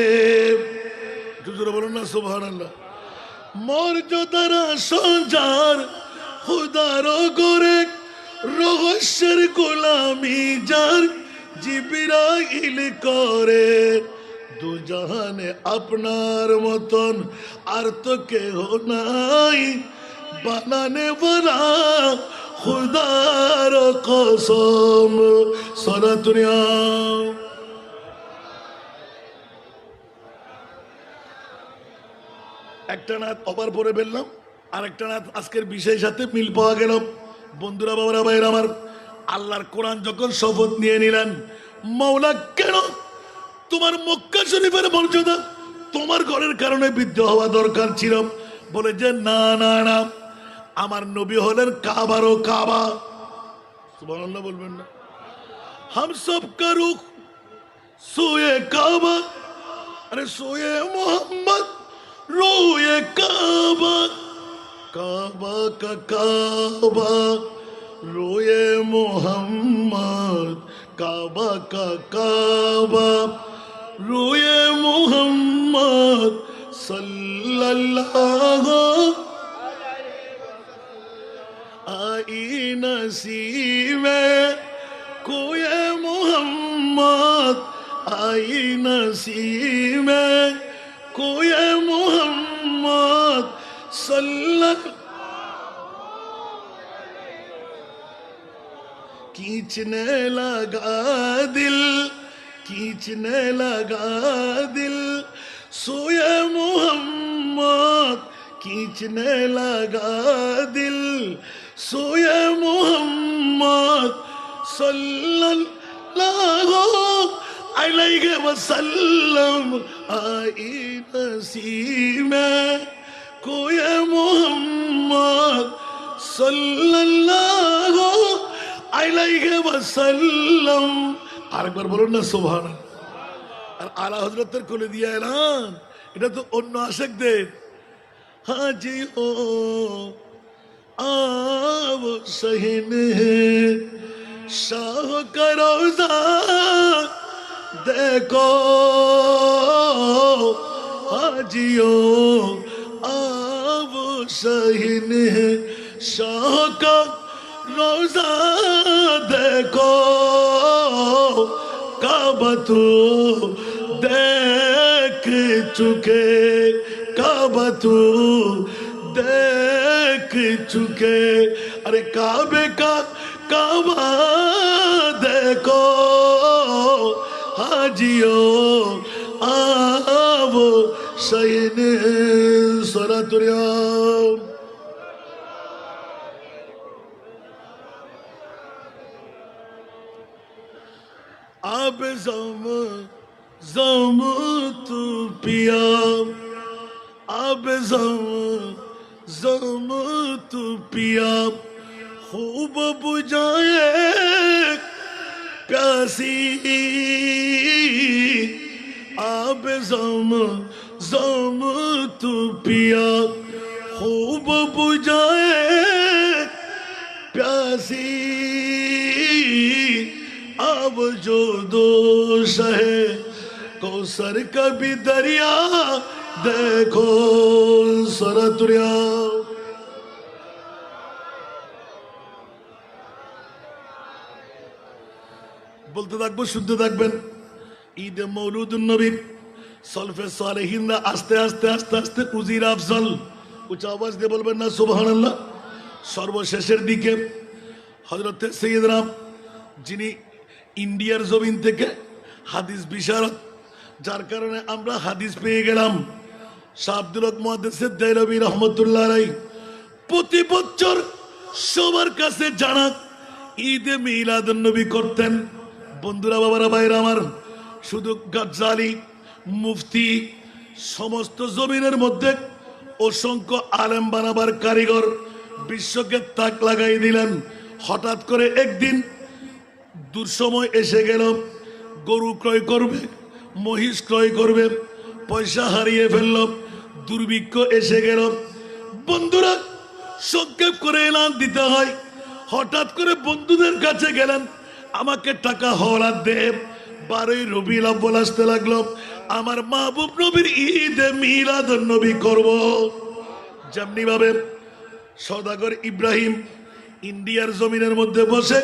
জোরে বলুন না সুবহানাল্লাহ। মর্যাদার আসজার খুদার গোরে, রহস্যের গোলামি যার জিবরাইল করে। দু জাহানে আপনার মতন আর তো কেহ নাই, বানানে বলা খুদার কসম। সারা দুনিয়া একটা না অবার পরে বললাম, আরেকটা না আজকের বিষয়ের সাথে মিল পাওয়া গেল। বন্ধুরা, বাবারা, ভাইরা আমার, আল্লাহর কোরআন যখন শপথ নিয়ে নিলেন, মাওলা কেন তোমার মক্কা শরীফের মর্যাদা তোমার ঘরের কারণে বৃদ্ধি হওয়া দরকার ছিল? বলে যে না না না, আমার নবী হলেন কাবারও কাবা। সুবহানাল্লাহ বলবেন না? हम सब का रुख सोए काबा, अरे सोए मोहम्मद रोए काबा, काबा का काबा रोए मोहम्मद, काबा का काबा रोए मोहम्मद सल्लल्लाहु आई नसीबे कोई मोहम्मद, आई नसीबे कोई मोहम्मद सल्लल्लाहु। खींचने लगा दिल, खींचने लगा दिल सोए मोहम्मद, खींचने लगा दिल सोए मोहम्मद सल्लल्लाहु अलैहि वसल्लम आई नसीब में कोई मोहम्मद सल्लल्लाहु अलैहि वसल्लम। আরেকবার বলুন না সুবহানাল্লাহ। আর আলা হযরতের কোলে দিয়ে এলান, এটা তো অন্য আশেকদের। হাজি ও आव सहन है शाह का रोजा देखो, हाजियो आव सहन है शाह का रोजा देखो, काबा तू देख चुके, काबा तू देख चुके, अरे काबे का काबा देखो, हाजियो आवो सैन सरातुरिया। अब जम जम तू पिया, अब जम जम तू पिया खूब बुझाए प्यासी, अब जम जम तू पिया खूब बुझाए प्यासी, अब जो दोष है कौसर का भी दरिया देखो सरतुरिया। বলতে থাকবো, শুনতে থাকবেন। ঈদে মৌলুদুন নবীর সলফে সালেহিনরা আস্তে আস্তে আস্তে আস্তে উজির আফজল, উচ্চ আওয়াজ দিয়ে বলবেন না সুবহানাল্লাহ। সর্বশেষের দিকে হযরতে সাইয়েদনা, যিনি ইন্ডিয়ার জমিন থেকে হাদিস বিশারদ, যার কারণে আমরা হাদিস পেয়ে গেলাম, শাহ আব্দুল হক মুহাদ্দিস দেহলভী রহমতুল্লাহ আলাইহি প্রতি বছর সবার কাছে জানা ঈদে মিলাদুন নবী করতেন। বন্ধুরা, বাবারা, ভাইরা আমার, শুধু গাজ্জালি মুফতি, সমস্ত জমিনের মধ্যে অসংখ্য আলেম বানাবার কারিগর বিশ্বকে তাক লাগাই দিলেন। হঠাৎ করে একদিন দুঃসময় এসে গেল, গরু ক্রয় করবে, মহিষ ক্রয় করবে, পয়সা হারিয়ে ফেলল, দুর্ভিক্ষ এসে গেল। বন্ধুরা, সংক্ষেপ করে এলান দিতে হয়। হঠাৎ করে বন্ধুদের কাছে গেলেন, আমাকে টাকা হওয়ার দেব। 12ই রবিউল আউয়াল আসতে লাগলো, আমার মাহবুব নবীর ঈদে মিলাদুন নবী করব। যেমনি ভাবে সওদাগর ইব্রাহিম ইন্ডিয়ার জমিনের মধ্যে বসে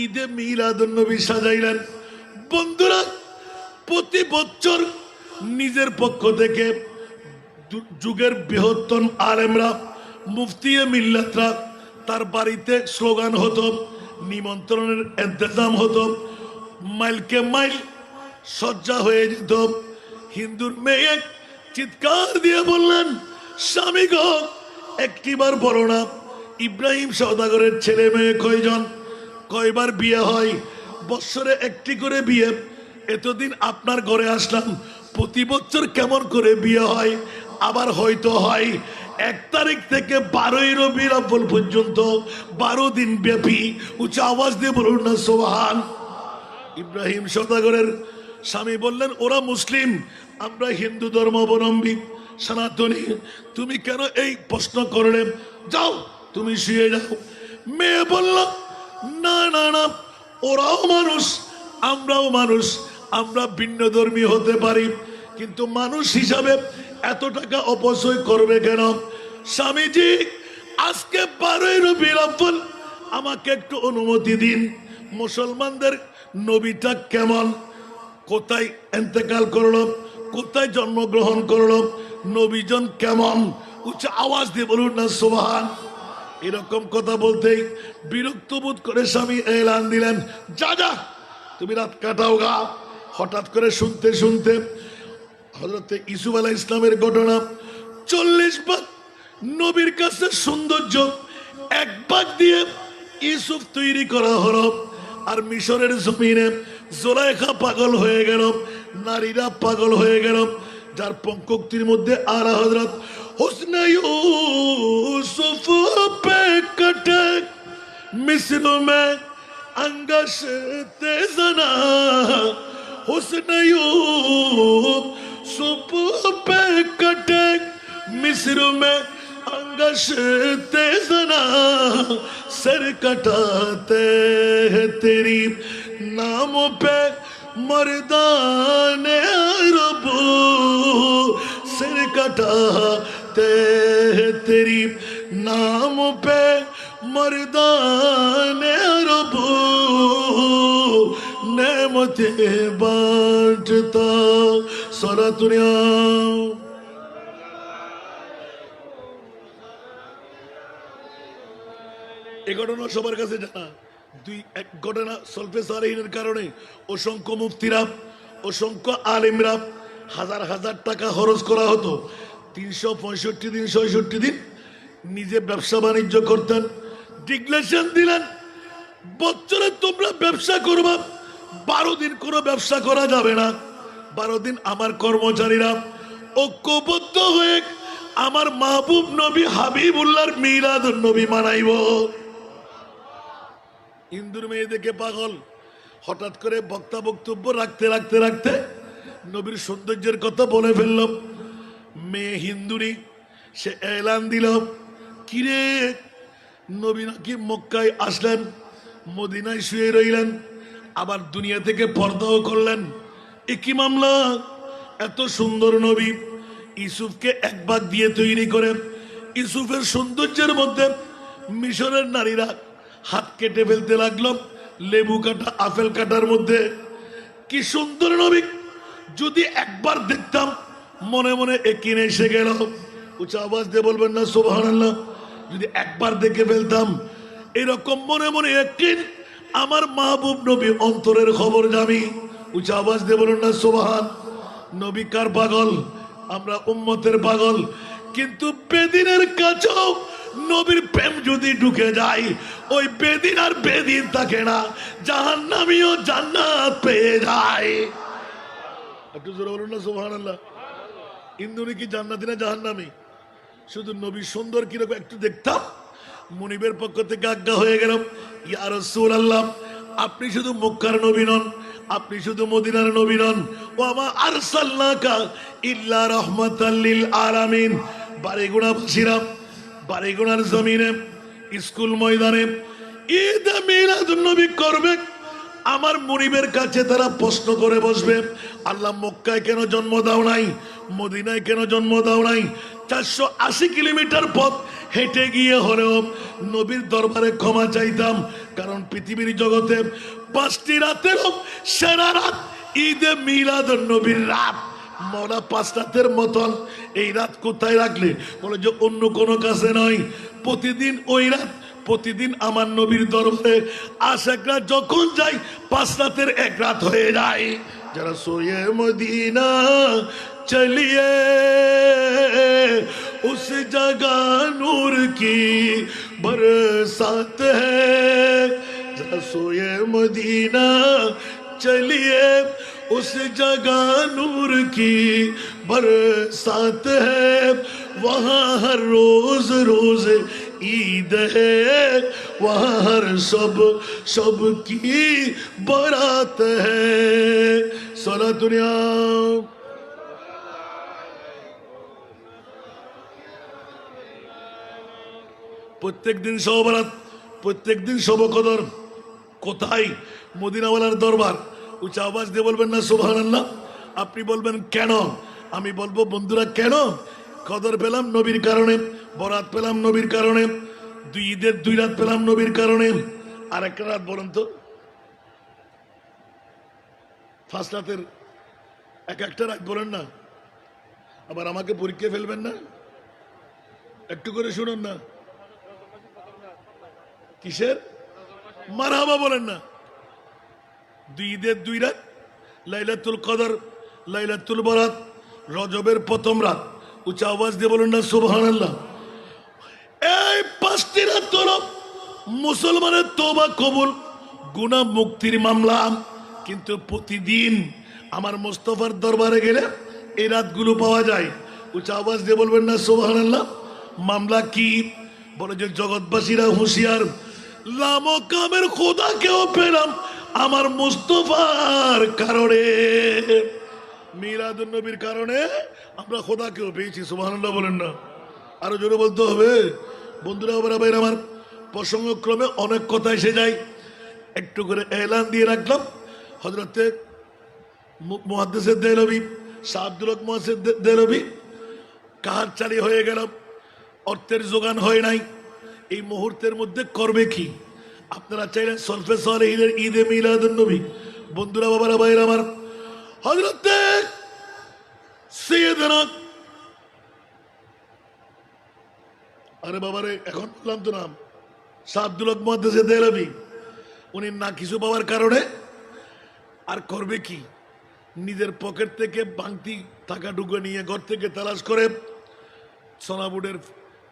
ঈদে মিলাদুন নবী সাজাইলেন। বন্ধুরা, প্রতি বছর নিজের পক্ষ থেকে যুগের বৃহত্তম আলেমরা, মুফতিয়ে মিল্লাতরা, তার বাড়িতে স্লোগান হতো, নিমন্ত্রণের ইন্তজাম হতো, মাইলকে মাইল সজ্জা হয়ে যেত। হিন্দুর মেয়ে চিৎকার দিয়ে বললেন, স্বামী গো একটিবার বলো না ইব্রাহিম সওদাগরের ছেলে মেয়ে কয়জন, কয়বার বিয়ে হয়? বৎসরে একটি করে বিয়ে। এতদিন আপনার ঘরে আসলাম, প্রতি বছর কেমন করে বিয়ে হয়? আবার হয়তো হয় 1 তারিখ থেকে 12ই রবিউল আউয়াল পর্যন্ত 12 দিন ব্যাপী। উচ্চ আওয়াজ দিয়ে বলুন না সুবহান। ইব্রাহিম সওদাগরের স্বামী বললেন, ওরা মুসলিম, আমরা হিন্দু ধর্মাবলম্বী সনাতনী, তুমি কেন এই প্রশ্ন করলে? যাও তুমি শুয়ে যাও। মেয়ে বলল, না না না, ওরাও মানুষ, আমরাও মানুষ, আমরা ভিন্ন ধর্মী হতে পারি, কিন্তু মানুষ হিসাবে এত টাকা অপচয় করবে কেন? স্বামীজি, আজকে 12ই রবিউল আউয়াল, আমাকে একটু অনুমতি দিন। মুসলমানদের নবীটা কেমন, কোথায় ইন্তেকাল করলো, কোথায় জন্মগ্রহণ করলো, নবীজন কেমন? উচ্চ আওয়াজ দিয়ে বলুন না সুবহান। এরকম কথা বলতেই বিরক্ত বোধ করে স্বামী এলান দিলেন, যা যা তুমি রাত কাটাও গা। হঠাৎ করে শুনতে শুনতে হযরত ইউসুফ আলাইহিস ইসলামের ঘটনা, 40 ভাগ নবীর কাছে সৌন্দর্য, 1 ভাগ দিয়ে ইউসুফ তৈরি করা হলো। আর মিশরের জমিনে জুলাইখা পাগল হয়ে গেল, নারীরা পাগল হয়ে গেল, যার পঙ্কক্তির মধ্যে আলা হযরত হুসনে ইউসুফ পে কটে মিস্র মে अंगश तेजना, हुस्न यूसुफ पे कटे मिस्र में अंगश तेजना, सर कटाते हैं तेरी नाम पे मर्दाने अरब, सर कटाते हैं तेरी नाम पे मर्दाने अरब, नेमते बांटता सारा दुनिया। এই ঘটনা সবার কাছে জানা। এক ঘটনা সলফে সালেহিনের কারণে অসংখ্য মুফতিরা, অসংখ্য আলেমরা হাজার হাজার টাকা খরচ করা হতো। 365 দিন 66 দিন নিজে ব্যবসা বাণিজ্য করতেন। ডিক্লেরেশন দিলেন, বছরে তোমরা ব্যবসা করবা, 12 দিন কোনো ব্যবসা করা যাবে না। 12 দিন আমার কর্মচারীরা ঐক্যবদ্ধ হয়ে আমার মাহবুব নবী হাবিবুল্লাহর মিলাদুন নবী মানাইব। হিন্দুর মেয়ে দেখে পাগল, হঠাৎ করে বক্তা বক্তব্য রাখতে রাখতে রাখতে নবীর সৌন্দর্যের কথা বলে ফেলল। মেয়ে হিন্দুরি, সে এলান দিল, কিরে নবী নাকি মক্কায় আসলেন, মদিনায় শুয়ে রইলেন, আবার দুনিয়া থেকে পর্দাও করলেন। এ কি মামলা? এত সুন্দর নবী ইউসুফকে 1 ভাগ দিয়ে তৈরি করে, ইউসুফের সৌন্দর্যের মধ্যে মিশরের নারীরা হাত কেটে ফেলতে লাগলো, লেবু কাটা আপেল কাটার মধ্যে। কি সুন্দর নবী, যদি একবার দেখতাম মনে মনে একিনে এসে গেল। উচ্চ আওয়াজ দিয়ে বলবেন না সুবহানাল্লাহ। যদি একবার দেখে ফেলতাম, এরকম মনে মনে একদিন আমার মাহবুব নবী অন্তরের খবর জানি। উচ্চ আওয়াজ দিয়ে বলুন না সুবহান। নবী কার পাগল? আমরা উম্মতের পাগল। কিন্তু বেদিনের কাছেও নবীর প্রেম যদি ঢুকে যায়, ওই বেদিন আর বেদিন থাকে না, জাহান্নামীও জান্নাত পেয়ে যায়। একটু জোরে বলুন না সুবহানাল্লাহ। ইন্দুরি কি জান্নাতি না জাহান্নামী? শুধু নবী সুন্দর কিরকম একটু দেখতাম, মুনিবের পক্ষ থেকে আজ্ঞা হয়ে গেল, ইয়া রাসূলুল্লাহ, আপনি শুধু মক্কার নবী নন, আপনি শুধু মদিনার নবী নন, ওয়া মা আরসালনাকা ইল্লা রাহমাতাল লিল আলামিন। বারেগুনাবাসীরা বারেগুনার জমিনে, স্কুল ময়দানে ঈদ মিলাদুন নবী করবে, আমার মুনিবের কাছে তারা প্রশ্ন করে বসবে, আল্লাহ মক্কায় কেন জন্ম দাও নাই, মদিনায় কেন জন্ম দাও নাই? 480 কিলোমিটার পথ হেঁটে গিয়ে হলেও নবীর দরবারে ক্ষমা চাইতাম, কারণ পৃথিবীর জগতে 5টি রাতেরও সেরা রাত ঈদে মিলাদুন নবীর রাত। মৌলা 5 রাতের মতন এই রাত কোথায় রাখলে? বলে যে অন্য কোনো কাছে নয়, প্রতিদিন ওই রাত, প্রতিদিন আমার নবীর দরবারে আশিকরা যখন যাই 5 রাতের 1 রাত হয়ে যায়। যারা সোয়ে মদিনা চলিয়ে उस जगह नूर की बरसात है। जरा सोए मदीना चलिए, उस जगह नूर की बरसात है। वहाँ हर रोज रोज ईद है, वहाँ हर सब की बारात है। सारा दुनिया প্রত্যেক দিন শব বরাত, প্রত্যেক দিন শব কদর। কোথায়? মদিনাওয়ালার দরবার। উচ্চ আওয়াজ দিয়ে বলবেন না সুবহানাল্লাহ? আপনি বলবেন কেন? আমি বলবো বন্ধুরা কেন? কদর পেলাম নবীর কারণে, বরাত পেলাম নবীর কারণে, দুই ঈদের 2 রাত পেলাম নবীর কারণে। আর একটা রাত বলেন তো, ফার্স্ট রাতের একটা রাত বলেন না, আবার আমাকে পরীক্ষা ফেলবেন না। একটু করে শুনুন না, কিসের মারহাবা বলেন না? দুই ঈদের 2 রাত, লাইলাতুল কদর, লাইলাতুল বরাত, রজবের প্রথম রাত। উচ্চ আওয়াজ দিয়ে বলেন না সুবহানাল্লাহ? এই 5টি রাত হলো মুসলমানের তওবা কবুল, গুনাহ মুক্তির মামলা। কিন্তু প্রতিদিন আমার মুস্তাফার দরবারে গেলে এই রাতগুলো পাওয়া যায়। উচ্চ আওয়াজ দিয়ে বলবেন না সুবহানাল্লাহ? মামলা কি? বলে যে জগৎবাসীরা হুঁশিয়ার, লামো কামের খোদাকেও পেলাম আমার মুস্তাফার কারণে, মিলাদুন নবীর কারণে আমরা খোদাকেও পেয়েছি। সুবহানাল্লাহ বলেন না? আরো জোরে বলতে হবে। বন্ধুরা ভাই আমার, প্রসঙ্গক্রমে অনেক কথা এসে যায়, একটু করে এলান দিয়ে রাখলাম। হযরতে মুহাদ্দিস দেহলভী, শাহ আব্দুল হক মুহাদ্দিস দেহলভী কাহার চালি হয়ে গেল, অর্থের যোগান হয় নাই। এই মুহূর্তের মধ্যে করবে কি? আপনারা চাইলেন সলফে সালেহিনের ঈদে মিলাদুন নবী। বন্ধুরা বাবারা ভাইরা আমার, হযরতে সাইয়েদনা, আরে বাবারে এখন বললাম তো নাম, শাহ আব্দুল হক মুহাদ্দিস দেহলভী, উনি না কিছু পাওয়ার কারণে আর করবে কি? নিজের পকেট থেকে ভাঙতি টাকা ঢুকে নিয়ে ঘর থেকে তালাশ করে সোনাবুডের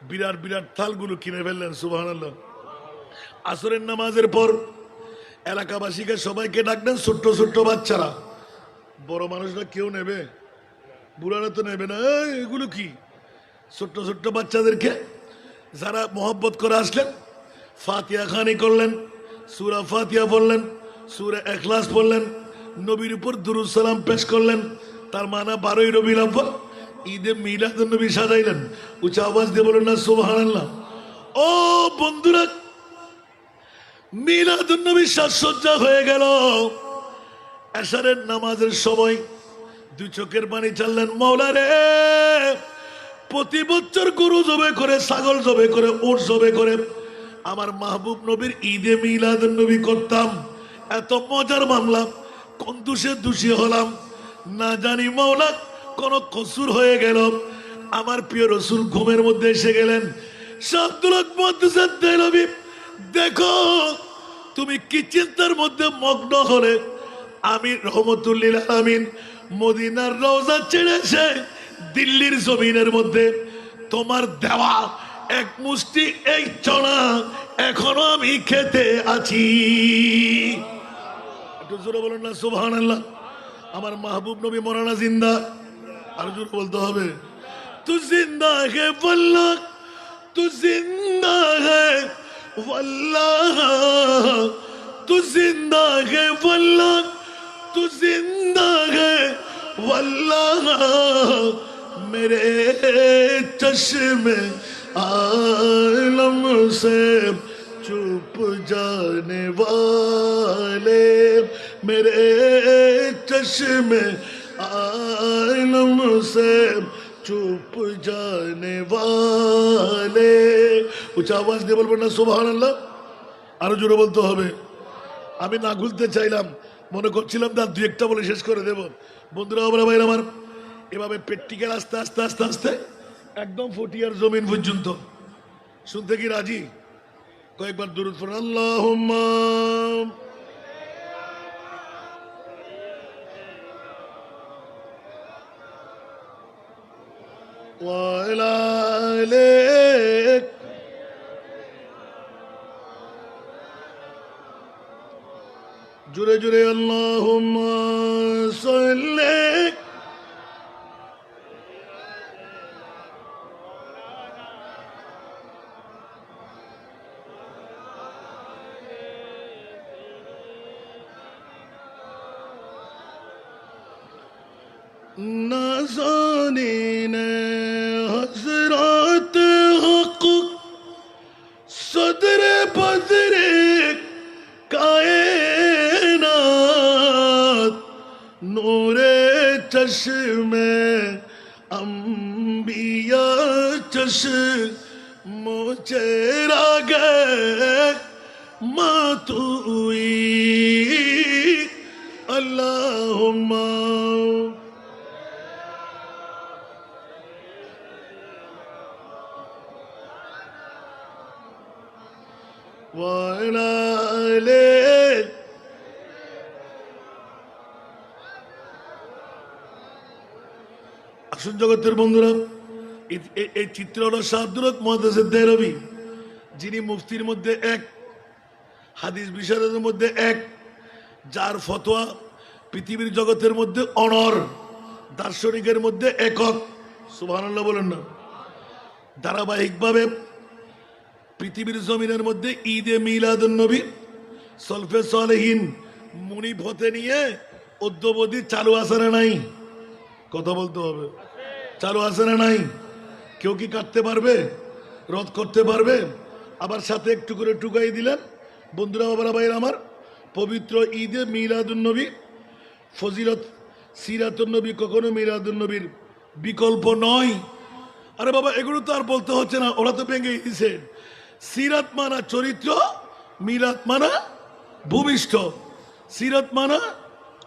বিরাট বিরাট থালগুলো কিনে ফেললেন। সুবহানাল্লাহ। আসরের নামাজের পর এলাকাবাসীকে সবাইকে ডাকলেন, ছোট্ট ছোট্ট বাচ্চারা, বড় মানুষরা কেউ নেবে? বুড়ারা তো নেবে না। এগুলো কি? ছোট্ট ছোট্ট বাচ্চাদেরকে যারা মোহব্বত করে আসলেন, ফাতিহা খানি করলেন, সূরা ফাতিহা পড়লেন, সূরা ইখলাস পড়লেন, নবীর উপর দুরূদ সালাম পেশ করলেন। তার মানে 12ই রবিউল আউয়াল ঈদে মিলাদুন নবী সাজাইলেন। উচ্চ আওয়াজ দিয়ে বলেন না সুবহানাল্লাহ? ও বন্ধুরা, মিলাদুন নবী সাজসজ্জা হয়ে গেল। এশারের নামাজের সময় 2 চোখের পানি চাললেন, মাওলা রে, প্রতি বছর গরু জবে করে, ছাগল জবে করে, উট জবে করে আমার মাহবুব নবীর ঈদে মিলাদুন নবী করতাম। এত মজার মামলা, কোন দোষে দোষী হলাম না জানি মাওলা, কোন কসুর হয়ে গেল। আমার প্রিয় রসুল ঘুমের মধ্যে এসে গেলেন। শাহ আব্দুল হক মুহাদ্দিস দেহলভী, দেখো তুমি কি চিন্তার মধ্যে মগ্ন হলে, আমি রহমতুল্লিল আলামিন মদিনার রওজা ছেড়ে এসে দিল্লির জমিনের মধ্যে তোমার দেওয়া এক মুষ্টি এই চনা এখনো আমি খেতে আছি। একটু জোরে বলুন না সুবহানাল্লাহ? আমার মাহবুব নবী মরানা জিন্দা। আর জোরে বলতে হবে, তু জিন্দা হে ওয়াল্লাহ, তু জিন্দা হে ওয়াল্লাহ, তু জিন্দা হে ওয়াল্লাহ, তু জিন্দা হে ওয়াল্লাহ, মেরে চশ্মে आलम से चुप जाने वाले, मेरे चश्मे आलम से चुप जाने वाले। উচ্চ আওয়াজ দিয়ে বলবেন না সুবহানাল্লাহ? আরো জোরে বলতে হবে। আমি না ভুলতে চাইলাম, মনে করছিলাম তার 2-1টা বলে শেষ করে দেব। বন্ধুরা আমরা ভাই আমার, এভাবে প্র্যাকটিক্যাল আস্তে আস্তে আস্তে আস্তে একদম ফটিয়ার জমিন পর্যন্ত শুনতে কি রাজি? কয়েকবার দুরূদ পড়ুন, আল্লাহুম্মা ওয়া আলা عليك جري جري اللهم صل नाज़ानीन हज़रात हक़ सदर बदर कायनात नूरे चश्मे अंबिया चश्मो चेरा गए मातुई अल्लाहुम्मा وعلى آله আসুন জগতের বন্ধুরা, এই চিত্র হলো শাহদুরত মুহাদ্দিস দেহলভী, যিনি মুফতির মধ্যে এক, হাদিস বিশারদের মধ্যে এক, যার ফতোয়া পৃথিবীর জগতের মধ্যে অনর, দার্শনিকের মধ্যে একক। সুবহানাল্লাহ বলেন না। ধারাবাহিকভাবে পৃথিবীর জমিনের মধ্যে ঈদে মিলাদুন নবী, সলফে সালেহিন, মুনিব হতে নিয়ে অদ্যবধি চালু আছে না নাই? কথা বলতে হবে। চালু আছে না নাই? কেউ কি কাটতে পারবে, রদ করতে পারবে? আবার সাথে একটু করে টুকাই দিলেন। বন্ধুরা, বাবারা, ভাইয়ের আমার, পবিত্র ঈদে মিলাদুন নবী, ফজিলত সিরাতুন নবী কখনো মিলাদুন নবীর বিকল্প নয়। আরে বাবা, এগুলো তো আর বলতে হচ্ছে না, ওরা তো ভেঙে দিছে। সিরাত মানা চরিত্র, মিলাদ মানা ভূমিষ্ঠ। সিরাত মানা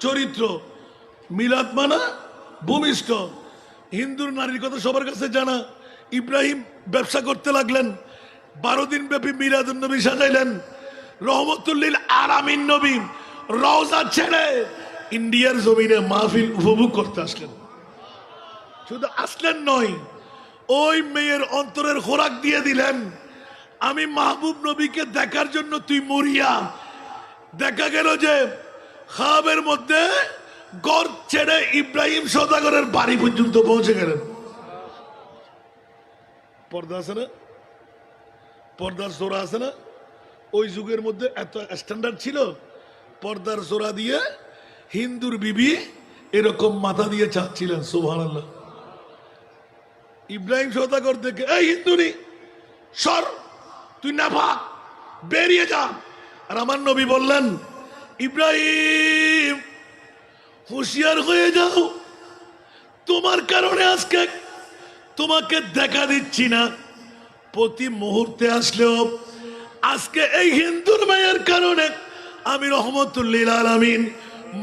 চরিত্র, মিলাদ মানা ভূমিষ্ঠ। হিন্দুর নারীর কথা সবার কাছে জানা। ইব্রাহিম ব্যবসা করতে লাগলেন, 12 দিন ব্যাপী মিলাদুন নবী সাজাইলেন। রহমতুল্লিল আলামিন নবী রওজা ছেড়ে ইন্ডিয়ার জমিনে মাহফিল উপভোগ করতে আসলেন। শুধু আসলেন নয়, ওই মেয়ের অন্তরের খোরাক দিয়ে দিলেন, আমি মাহবুব নবীকে দেখার জন্য তুই মরিয়া। দেখা গেল যে খাবের মধ্যে ঘর ছেড়ে ইব্রাহিম সওদাগরের বাড়ি পর্যন্ত পৌঁছে গেলেন। পর্দা আছে না, পর্দার জোড়া আছে না? ওই যুগের মধ্যে এত স্ট্যান্ডার্ড ছিল, পর্দার জোড়া দিয়ে হিন্দুর বিবি এরকম মাথা দিয়ে চাচ্ছিলেন। সুবহানাল্লাহ। ইব্রাহিম সওদাগর দেখে, এই হিন্দুনি সর, তুই নাপাক, বেরিয়ে যা। আর আমার নবী বললেন, ইব্রাহিম হুঁশিয়ার হয়ে যাও, তোমার কারণে আজকে তোমাকে দেখা দিচ্ছি না, প্রতি মুহূর্তে আসলেও আজকে এই হিন্দুর মেয়ের কারণে আমি রহমতুল্লিল আলামিন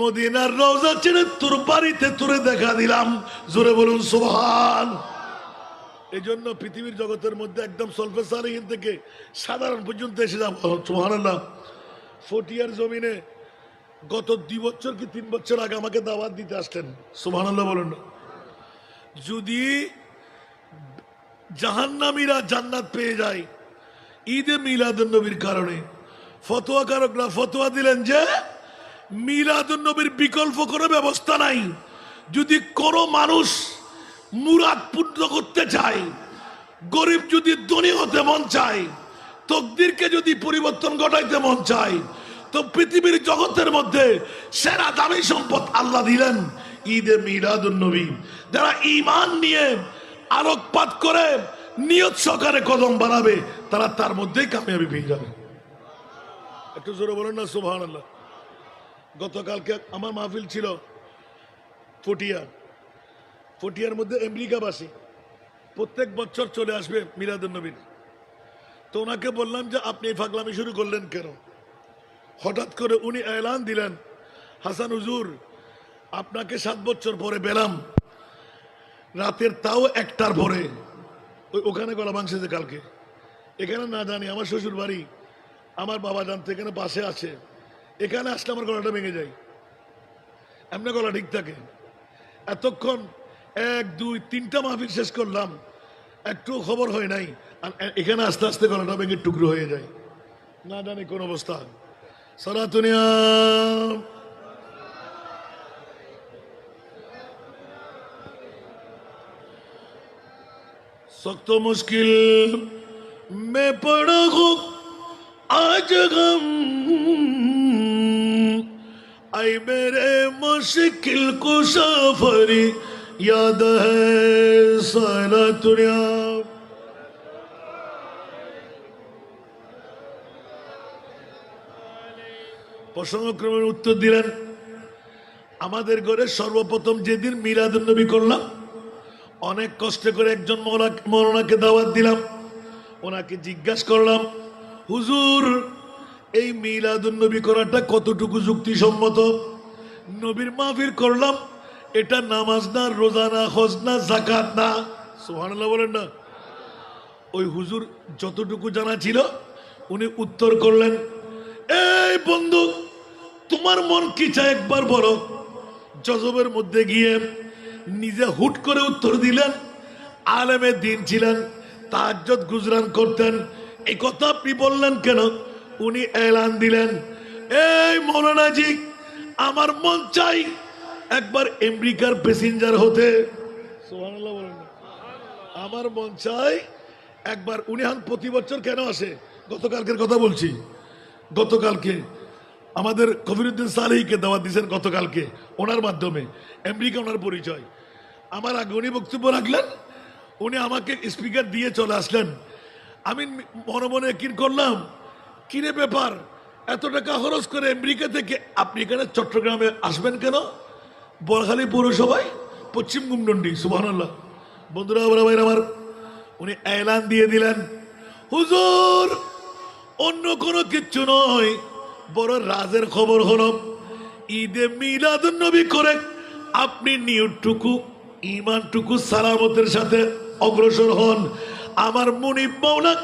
মদিনার রওজা ছেড়ে তোর বাড়িতে তোরে দেখা দিলাম। জোরে বলুন সুবহান। এই জন্য পৃথিবীর জগতের মধ্যে একদম সলফে সালেহিন থেকে সাধারণ পর্যন্ত এসে যাব। সুবহানাল্লাহ। ফটিয়ার জমিনে গত 2 বছর কি 3 বছর আগে আমাকে দাওয়াত দিতে আসলেন। সুবহানাল্লাহ বলুন। যদি জাহান্নামীরা জান্নাত পেয়ে যায় ঈদে মিলাদুন নবীর কারণে, ফতোয়াকারকরা ফতোয়া দিলেন যে মিলাদুন নবীর বিকল্প কোনো ব্যবস্থা নাই। যদি কোনো মানুষ মুরাদ পূর্ণ করতে চায়, গরিব যদি ধনী হতে মন চায়, তকদিরকে যদি পরিবর্তন ঘটাইতে মন চায়, তো পৃথিবীর জগতের মধ্যে সেরা দামি সম্পদ আল্লাহ দিলেন ঈদে মিলাদুন নবী। যারা ঈমান নিয়ে আলোকপাত করে নিয়ত সহকারে কদম বাড়াবে, তারা তার মধ্যেই কামিয়াবি পেয়ে যাবে। একটু জোরে বলেন না সুবহানাল্লাহ। গতকালকে আমার মাহফিল ছিল ফটিয়ার মধ্যে আমেরিকাবাসী প্রত্যেক বছর চলে আসবে মিলাদুন নবীর। তো ওনাকে বললাম যে আপনি এই ফাগলামি শুরু করলেন কেন? হঠাৎ করে উনি এলান দিলেন, হাসান হুজুর, আপনাকে 7 বছর পরে পেলাম, রাতের তাও 1টার পরে। ওখানে গলা মাংসে যে কালকে, এখানে না জানি, আমার শ্বশুর বাড়ি, আমার বাবা জানতে এখানে পাশে আছে, এখানে আসলে আমার গলাটা ভেঙে যায়, এমনি গলা ঠিক থাকে। এতক্ষণ 1, 2, 3টা মাহফিল শেষ করলাম, একটু খবর হয় নাই, আর এখানে আস্তে আস্তে গলাটা ভেঙে টুকরো হয়ে যায়, না জানি কোন অবস্থা। সালাতুনিয়া सख्त मुश्किल में पड़ा हो आज गम, आई मेरे मुश्किल कुशा फरी याद है सारा दुनिया। প্রসঙ্গক্রমের উত্তর দিলেন, আমাদের ঘরে সর্বপ্রথম যেদিন মিলাদুন নবী করলাম, অনেক কষ্ট করে একজন মৌলানাকে দাওয়াত দিলাম। ওনাকে জিজ্ঞাসা করলাম, হুজুর এই মিলাদুন নবী করাটা কতটুকু যুক্তিসম্মত? নবীর মাহফিল করলাম, এটা নামাজ না, রোজা না, হজ না, যাকাত না। সুবহানাল্লাহ বলেন না। ওই হুজুর যতটুকু জানা ছিল উনি উত্তর করলেন, এই বন্ধু তোমার মন কি চায় একবার বলো। জজবের মধ্যে গিয়ে নিজে হুট করে উত্তর দিলেন। আলেমে দিন ছিলেন, তাহাজ্জুদ গুজরান করতেন, এই কথা আপনি বললেন কেন? উনি এলান দিলেন, এই মৌলানাজি আমার মন চাই একবার আমেরিকার প্যাসেঞ্জার হতে। সুবহানাল্লাহ বলেন না। আমার মন চাই একবার। উনি হান প্রতি বছর কেন আসে? গতকালকের কথা বলছি, গতকালকে আমাদের কবিরউদ্দিন সালেহীকে দাওয়াত দিয়েছেন গতকালকে, ওনার মাধ্যমে আমেরিকা ওনার পরিচয়। আমার আগে উনি বক্তব্য রাখলেন, উনি আমাকে স্পিকার দিয়ে চলে আসলেন। আমি মনে মনে কিন করলাম, কিরে ব্যাপার, এত টাকা খরচ করে আমেরিকা থেকে আপনি এখানে চট্টগ্রামে আসবেন কেন? বড়খালী পৌরসভায় পশ্চিম গুমডন্ডি। সুবহানাল্লাহ। বন্ধুরা ভাই আমার, উনি এলান দিয়ে দিলেন, হুজুর অন্য কোনো কিচ্ছু নয়, বড় রাজের খবর হলো ঈদে মিলাদুন নবী করে আপনি নিয়তটুকু ঈমানটুকু সালামতের সাথে অগ্রসর হন। আমার মুনিব মাওলা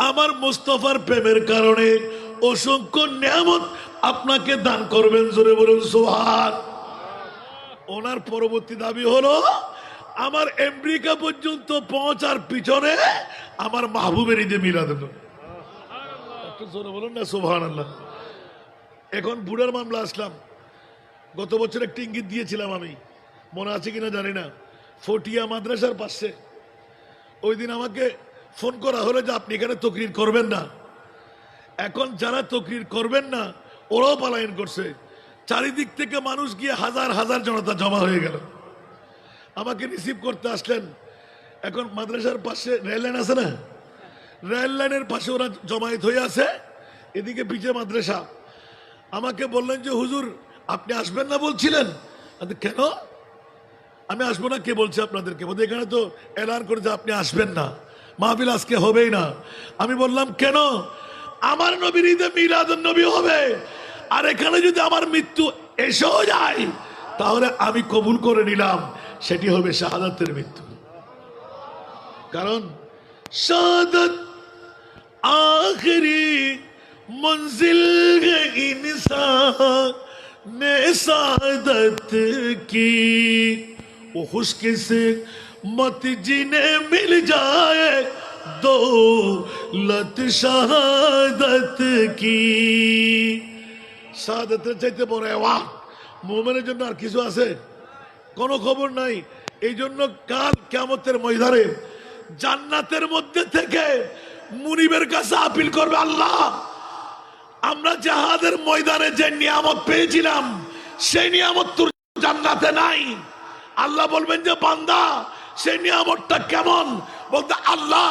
আমার মুস্তাফার প্রেমের কারণে অসংখ্য নিয়ামত আপনাকে দান করবেন। জোরে বলুন সুবহান। ওনার পরবর্তী দাবি হলো আমার আমেরিকা পর্যন্ত পৌঁছার পিছনে আমার মাহবুবের ঈদে মিলাদুন নবী। একটু জোরে বলুন না সুবহানাল্লাহ। এখন বুড়ার মামলা আসলাম। গত বছর একটা ইঙ্গিত দিয়েছিলাম, আমি মনে আছে কিনা জানি না, ফটিয়া মাদ্রাসার পাশে ওই দিন আমাকে ফোন করা হলো যে আপনি এখানে তকরির করবেন না। এখন যারা তকরির করবেন না ওরাও পালায়ন করছে, চারিদিক থেকে মানুষ গিয়ে হাজার হাজার জনতা জমা হয়ে গেল। আমাকে রিসিভ করতে আসলেন। এখন মাদ্রাসার পাশে রেল লাইন আছে না, রেল লাইনের পাশে ওরা জমায়েত হয়ে আছে, এদিকে পিছে মাদ্রাসা। আমাকে বললেন যে হুজুর আপনি আসবেন না বলছিলেন। কেন আমি আসবো না? কে বলছে আপনাদেরকে? বলতে এখানে তো এলান করেছে আপনি আসবেন না, মাহফিল আজকে হবেই না। আমি বললাম কেন? আমার নবীর ঈদে মিলাদুন নবী হবে, আর এখানে যদি আমার মৃত্যু এসেও যায় তাহলে আমি কবুল করে নিলাম, সেটি হবে শাহাদাতের মৃত্যু। কারণ শাহাদাত আখরি मंजिल है इंसान ने सादत की, वो खुशकी से मत जिन्हें मिल जाए दौलत शहादत की। শাহাদাতের চাইতে বড় অ্যাওয়ার্ড মুমিনের জন্য আর কিছু আছে? কোনো খবর নাই। এই জন্য কাল কিয়ামতের ময়দানে জান্নাতের মধ্যে থেকে মুনিবের কাছে আপিল করবে, আল্লাহ আমরা জাহাদের ময়দানে যে নিয়ামত পেয়েছিলাম সেই নিয়ামত তোর জান্নাতে নাই। আল্লাহ বলবেন যে বান্দা সেই নিয়ামতটা কেমন? বলতে আল্লাহ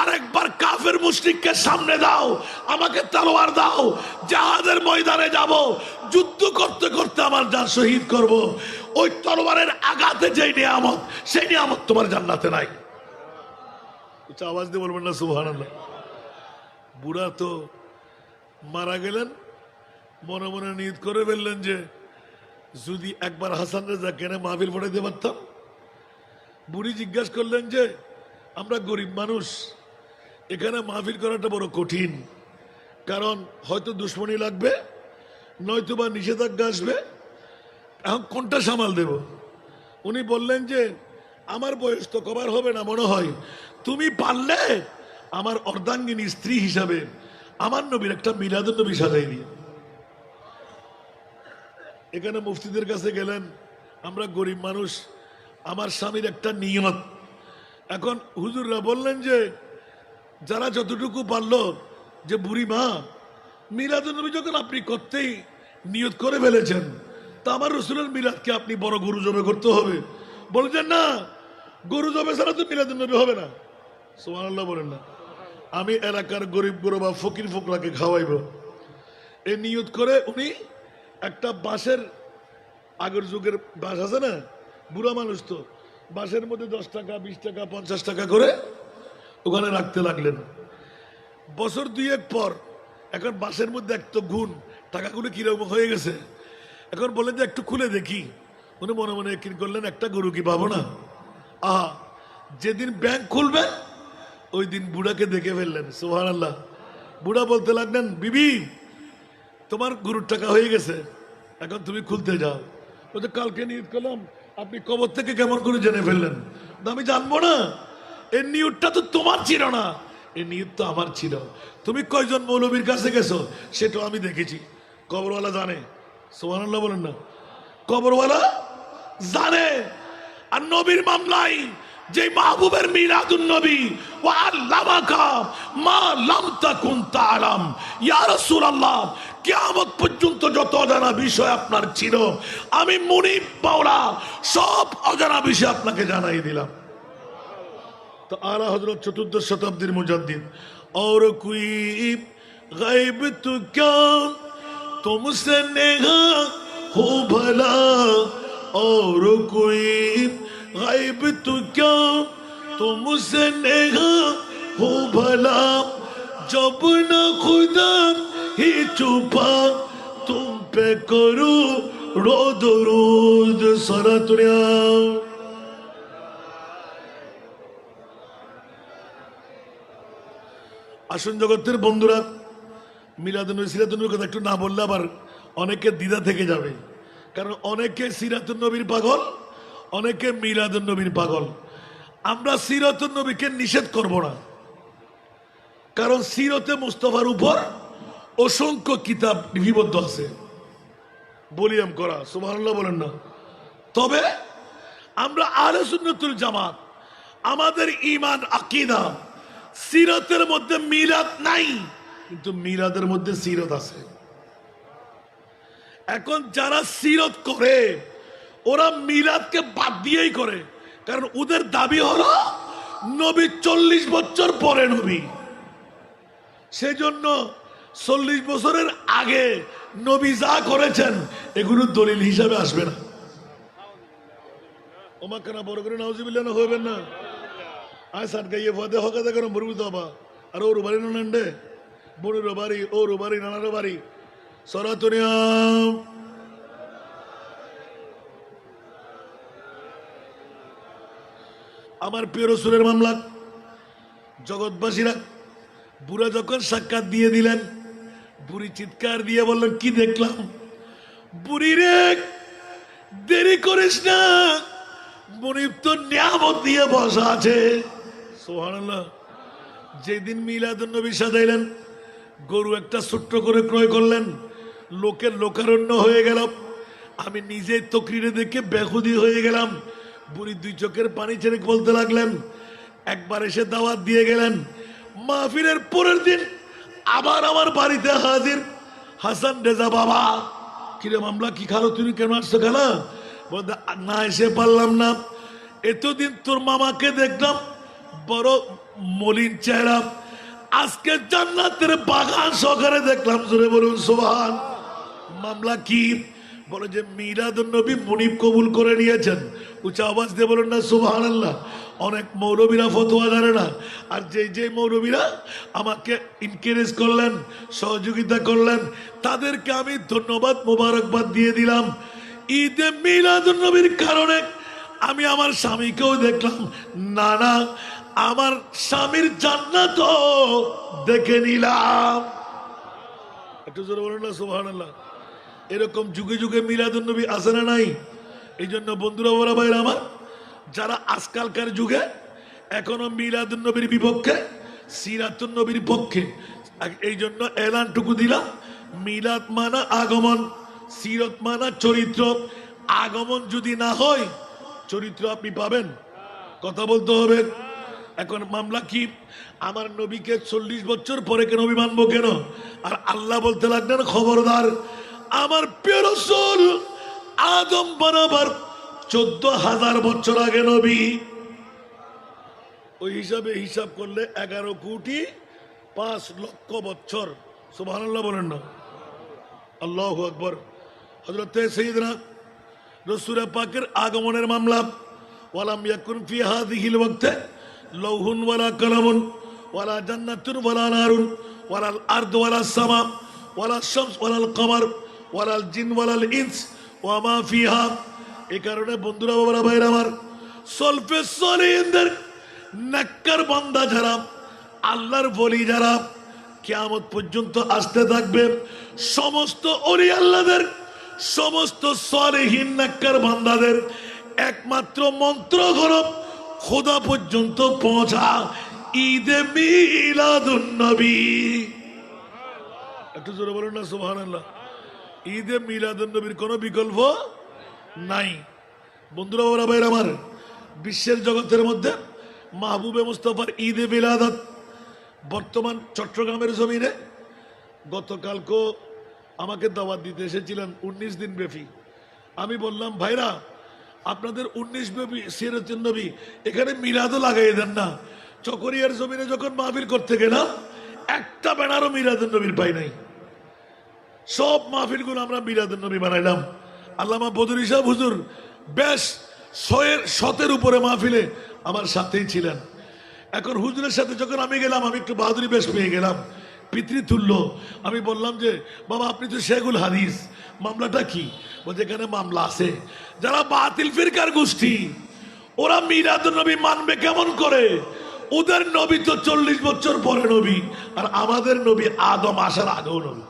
আরেকবার কাফের মুশরিককে সামনে দাও, আমাকে তলোয়ার দাও, জাহাদের ময়দানে যাব, যুদ্ধ করতে করতে আমার জান শহীদ করব। ওই তলোয়ারের আঘাতে যে নিয়ামত সেই নিয়ামত তোমার জান্নাতে নাই। আওয়াজ দিয়ে বলবেন না সুবহানাল্লাহ। বুড়া তো মারা গেলেন, মনে মনে নিয়ত করে ফেললেন যে যদি একবার হাসান রেজা কেন মাহফিল পড়াইতে পারতাম। বুড়ি জিজ্ঞাসা করলেন যে আমরা গরিব মানুষ, এখানে মাহফিল করাটা বড় কঠিন, কারণ হয়তো দুশ্মনী লাগবে, নয়তো বা নিষেধাজ্ঞা আসবে, এখন কোনটা সামাল দেব? উনি বললেন যে আমার বয়স তো কভার হবে না মনে হয়, তুমি পারলে আমার অর্ধাঙ্গিনী স্ত্রী হিসাবে আমার নবীর একটা মিলাদুন নবী সাজাই দিয়ে। এখানে মুফতিদের কাছে গেলেন, আমরা গরিব মানুষ, আমার স্বামীর একটা নিয়ত। এখন হুজুররা বললেন যে যারা যতটুকু পারলো, যে বুড়ি মা মিলাদুন নবী যখন আপনি করতেই নিয়ত করে ফেলেছেন, তা আমার রসুলের মিলাদকে আপনি বড় গরু জবে করতে হবে। বলছেন না, গরু জবে ছাড়া তো মিলাদুন নবী হবে না। সুবহানাল্লাহ বলেন না। আমি এলাকার গরিব গরবা ফকির ফোকরাকে খাওয়াইব, এই নিয়ত করে উনি একটা বাঁশের, আগের যুগের বাঁশ আছে না, বুড়া মানুষ তো, বাঁশের মধ্যে 10 টাকা 20 টাকা 50 টাকা করে ওখানে রাখতে লাগলেন। বছর 2-1 পর এখন বাঁশের মধ্যে এক তো গুণ, টাকাগুলো কিরকম হয়ে গেছে। এখন বলেন যে একটু খুলে দেখি, উনি মনে মনে কি করলেন, একটা গরু কি পাবো না। আহা, যেদিন ব্যাংক খুলবেন ওই দিন বুড়াকে দেখে ফেললেন। সুবহানাল্লাহ। বুড়া বলতে লাগলেন, বিবি তোমার গরুর টাকা হয়ে গেছে, এখন তুমি খুলতে যাও। বলতে কালকে নিয়ত করলাম, আপনি কবর থেকে কেমন করে জেনে ফেললেন? আমি জানবো না, এই নিয়তটা তো তোমার ছিল না, এই নিয়ত তো আমার ছিল। তুমি কয়জন মৌলবীর কাছে গেছো সেটাও আমি দেখেছি, কবরওয়ালা জানে। সুবহানাল্লাহ বলেন না। কবরওয়ালা জানে। আর নবীর মামলায় যে মাহবুবের মিলাদুন নবী ওয়া আল্লামাকা মা লাম তাকুন তাআলাম, ইয়া রাসূলুল্লাহ কিয়ামত পর্যন্ত যত অজানা বিষয় আপনার ছিল, আমি মুনিব মাওলা সব অজানা বিষয় আপনাকে জানাই দিলাম। তো আলা হযরত 14 শতাব্দীর মুজাদ্দিদ, और कोई गैब तो क्या तुमसे नेहा हो भला, और कोई गैब तो क्या तुमसे नेहा हो भला, जब न खुदा ही छुपा तुम पे करो रो दरूद सरातुरिया। আসুন জগতের বন্ধুরা, মিলাদুন নবী সিরাতুন নবীর কথা একটু না বললে আবার অনেকে দ্বিধা থেকে যাবে। কারণ অনেকে সিরাতুন নবীর পাগল, অনেকে মিলাদুন নবীর পাগল। আমরা সিরাতুন নবীকে নিষেধ করব না, কারণ সিরতে মুস্তাফার উপর অসংখ্য কিতাব লিপিবদ্ধ আছে, বলিয়াম করা। সুবহানাল্লাহ বলেন না। তবে আমরা আহলে সুন্নাতুল জামাত, আমাদের ঈমান আকীদা, সিরতের মধ্যে মিলাদ নাই, কিন্তু মিলাদের মধ্যে সিরত আছে। এখন যারা সিরত করে ওরা মিলাদকে বাদ দিয়েই করে, কারণ ওদের দাবি হলো নবী 40 বছর পরে নবী, সেজন্য 40 বছরের আগে নবী যা করেছেন এগুলো দলিল হিসাবে আসবে না। ওমা কেন বড় করে নাউজুবিল্লাহ না হইবেন না। আয় সাত গাইয়ে ফাদে হকা দেখো মরুবু দাবা, আর ওর বাড়ি নান্ডে বড়ুর বাড়ি, ওর বাড়ি, নানার বাড়ি, সরাতুনিয়াম। আমার প্রিয় রাসূলের মামলা, জগৎবাসীরা বুড়া যখন সাক্ষাৎ দিয়ে দিলেন, বুড়ি চিৎকার দিয়ে বললেন, কি দেখলাম? বুড়ি রে দেরি করিস না, মুনিব তো নিয়ামত দিয়ে বসা আছে। সুবহানাল্লাহ। যেদিন মিলাদুন নবী সাজাইলেন, গরু একটা ছোট্ট করে ক্রয় করলেন, লোকের লোকারণ্য হয়ে গেল। আমি নিজে তকরিরে দেখে বেহুদি হয়ে গেলাম। বুড়ি 2 চোখের পানি ছেড়ে বলতে লাগলেন, একবার এসে দাওয়াত দিয়ে গেলেন, মাহফিলের পরের দিন আবার আমার বাড়িতে হাজির। হাসান রেজা বাবা, কিরে মামলা কি খালো, তুমি কেন আসছো খালা? বলতে না এসে পারলাম না, এতদিন তোর মামাকে দেখলাম বড় মলিন চেহারা, আজকে জান্নাতের বাগান সহকারে দেখলাম। জোরে বলুন সুবহান। মামলা কি? বলে যে মিলাদুন নবী মুনিব কবুল করে নিয়েছেন। উঁচা আওয়াজ দিয়ে বলুন না সুবহানাল্লাহ। অনেক মৌলবীরা ফতোয়া জানে না, আর যে মৌলবীরা আমাকে এনকারেজ করলেন, সহযোগিতা করলেন, তাদেরকে আমি ধন্যবাদ মোবারকবাদ দিয়ে দিলাম। ঈদে মিলাদুন নবীর কারণে আমি আমার স্বামীকেও দেখলাম, না না আমার স্বামীর জান্নাত দেখে নিলাম। একটু জোরে বলুন না সুবহানাল্লাহ। এরকম যুগে যুগে মিলাদুন নবী আছে না নাই? এই জন্য বন্ধুরা, বড় ভাইরা আমার, যারা আজকালকার যুগে এখনো মিলাদুন নবীর বিপক্ষে, সিরাতুন নবীর পক্ষে, এই জন্য এলানটুকু দিলাম, মিলাদ মানা আগমন, সিরত মানা চরিত্র। আগমন যদি না হয় চরিত্র আপনি পাবেন? কথা বলতে হবে। এখন মামলা কি, আমার নবীকে 40 বছর পরে কেন নবী মানবো কেন? আর আল্লাহ বলতে লাগলেন খবরদার, আমার প্রিয় রাসূল আদম বরাবর 14,000 বছর আগে নবী। ওই হিসাবে হিসাব করলে 11,05,00,000 বছর। সুবহানাল্লাহ বলেন না? আল্লাহু আকবার। হযরত সাইয়েদনা রাসূল পাকের আগমনের মামলা, ওয়ালাম ইয়াকুন ফি হাযিহিল ওয়াক্তে লাউহুন ওয়ালা কালামুন ওয়ালা জান্নাতুন ওয়ালা নারুন ওয়ালাল আরদু ওয়ালা সামা ওয়ালা শামস ওয়ালাল কমার ওয়ালাল জিন ওয়ালাল ইনস ওয়া মা ফিহা। এই কারণে বন্ধুরা, বাবারা, ভাইরা আমার, সলফে সলিহিনদের নেককার বান্দা যারা, আল্লাহর ওলি যারা, কিয়ামত পর্যন্ত আসতে থাকবে, সমস্ত ওলি আল্লাহদের, সমস্ত সলিহিন নেককার বান্দাদের একমাত্র মন্ত্র হলো খোদা পর্যন্ত পৌঁছা ঈদে মিলাদুন নবী। একটু জোরে বলুন না সুবহানাল্লাহ। ঈদে মিলাদুন নবীর কোনো বিকল্প নাই। বন্ধুরা, ওরা ভাইরা আমার, বিশ্বের জগতের মধ্যে মাহবুবে মুস্তাফার ঈদে মিলাদাত বর্তমান চট্টগ্রামের জমিনে গতকালকে আমাকে দাওয়াত দিতে এসেছিলেন 19 দিন ব্যাপী। আমি বললাম, ভাইরা, আপনাদের 19 ব্যাপী সিরাতুন নবী এখানে মিলাদও লাগাই দেন না। চকরিয়ার জমিনে যখন মাহফিল করতে গেলাম, একটা ব্যানারও মিলাদুন নবীর পাই নাই। সব মাহফিলগুলো আমরা মিলাদুন নবী বানাইলাম। আল্লামা বদরী সাহেব হুজুর বেশ 100-এর উপরে মাহফিলে আমার সাথেই ছিলেন। এখন হুজুরের সাথে যখন আমি গেলাম, আমি একটু বাহাদুরি বেশ পেয়ে গেলাম, পিতৃতুল্য। আমি বললাম যে, বাবা, আপনি তো শেখুল হাদিস, মামলাটা কি? বলছে, এখানে মামলা আছে। যারা বাতিল ফিরকার গোষ্ঠী, ওরা মিলাদুন নবী মানবে কেমন করে? ওদের নবী তো 40 বছর পরে নবী, আর আমাদের নবী আদম আসার আগেও নবী।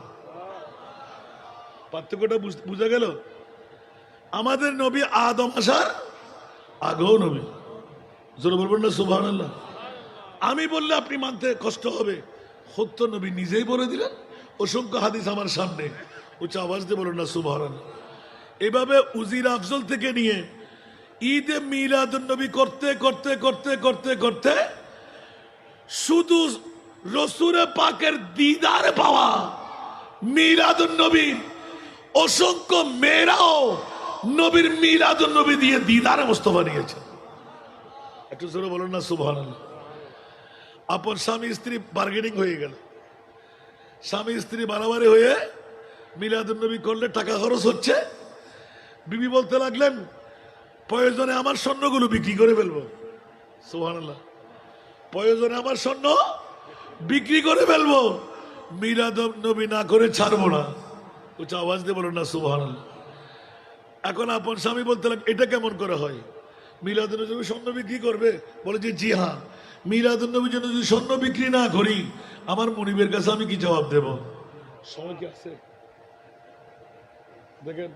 পার্থক্যটা বুঝা গেল? আমাদের নবী আদম আসার আগেও নবী। জোরে বলবেন না সুবহানাল্লাহ? আমি বললে আপনি মানতে কষ্ট হবে। সত্য নবী নিজেই বলে দিলেন, অসংখ্য হাদিস আমার সামনে। উচ্চ আওয়াজ দিয়ে বলুন না সুবহানাল্লাহ। এভাবে উজির আফজল থেকে নিয়ে ঈদে মিলাদুন নবী করতে করতে করতে করতে করতে শুধু রসুলে পাকের দিদার পাওয়া মিলাদুন নবী, অসংখ্য মেয়েরাও নবীর মিলাদুন নবী দিয়ে দিদারে মুস্তাফা নিয়েছে। একটু জোরে বলুন না সুবহানাল্লাহ। আপন স্বামী স্ত্রী বার্গেনিং হয়ে গেল, স্বামী স্ত্রী বাড়াবাড়ি হয়ে মিলাদুন নবী করলে টাকা খরচ হচ্ছে। বিবি বলতে লাগলেন, প্রয়োজনে আমার স্বর্ণগুলো বিক্রি করে ফেলবো। সুবহানাল্লাহ। প্রয়োজনে আমার স্বর্ণ বিক্রি করে ফেলবো, মিলাদুন নবী না করে ছাড়বো না। উচ্চ আওয়াজ দিয়ে বলুন না সুবহানাল্লাহ। এখন আপন স্বামী বলতে লাগলেন, এটা কেমন করে হয়? মিলাদুন নবী স্বর্ণ বিক্রি করবে? বলে যে, জি হ্যাঁ। মিলাদুন নবীর জন্য যদি স্বর্ণ বিক্রি না করি, আমার মনিবের কাছে আমি কি জবাব দেব? সময় কি আছে? দেখেন,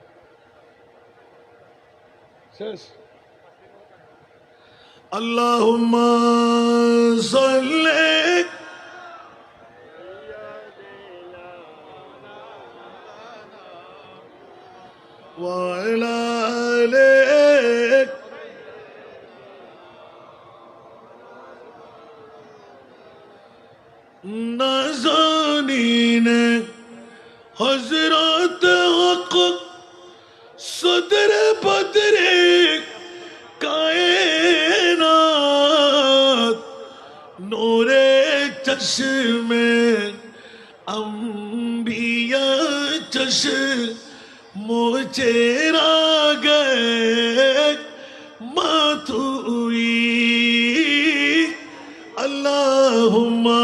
শেষ। আল্লাহুম্মা সাল্লি ওয়া আলা আলি नाज़ानीन हज़रत हक़ सदर बदर कायनात नूरे चश्मे अंबिया चश्मो चेरा गए मातुई अल्लाहुम्मा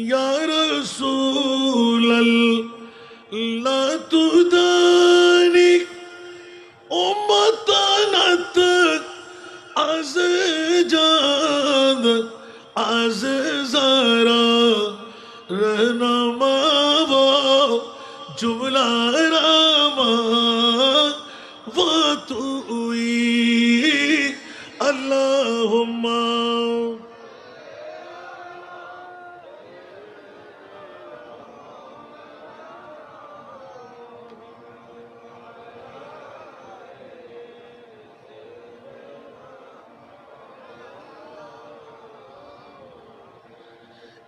या रसूल अल्लाह तुदानी उम्मा जुमला रामा वातुई अल्लाहुम्मा।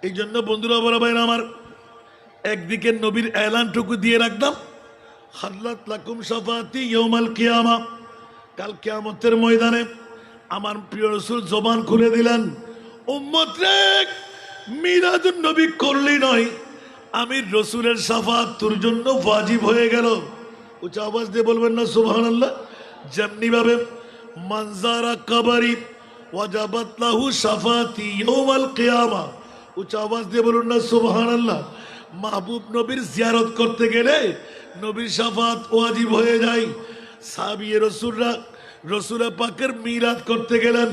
এই জন্য বন্ধুরা বড় ভাইরা আমার, একদিকে নবীর এলানটুকু দিয়ে রাখলাম, হাল্লাত লাকুম শাফাতি ইয়াউমাল কিয়ামা, কাল কিয়ামতের ময়দানে আমার প্রিয় রাসূল জবান খুলে দিলেন, উম্মত রে মিলাদুন নবী করলি নয়, আমি রাসূলের শাফাত তোর জন্য ওয়াজিব হয়ে গেল। উচ্চ আওয়াজ দিয়ে বলবেন না সুবহানাল্লাহ। যেমনি ভাবে মানজারা কবরি ওয়াজাবাত লাহু শাফাতি ইয়াউমাল কিয়ামা, উচ্চ আওয়াজ দিয়ে বলুন না সুবহানাল্লাহ। মাহবুব নবীর জিয়ারত করতে গেলে নবীর শাফাত ওয়াজিব হয়ে যায়। সাহাবিয়ে রাসূলরা রাসূল পাকের মিলাদ করতে গেলেন,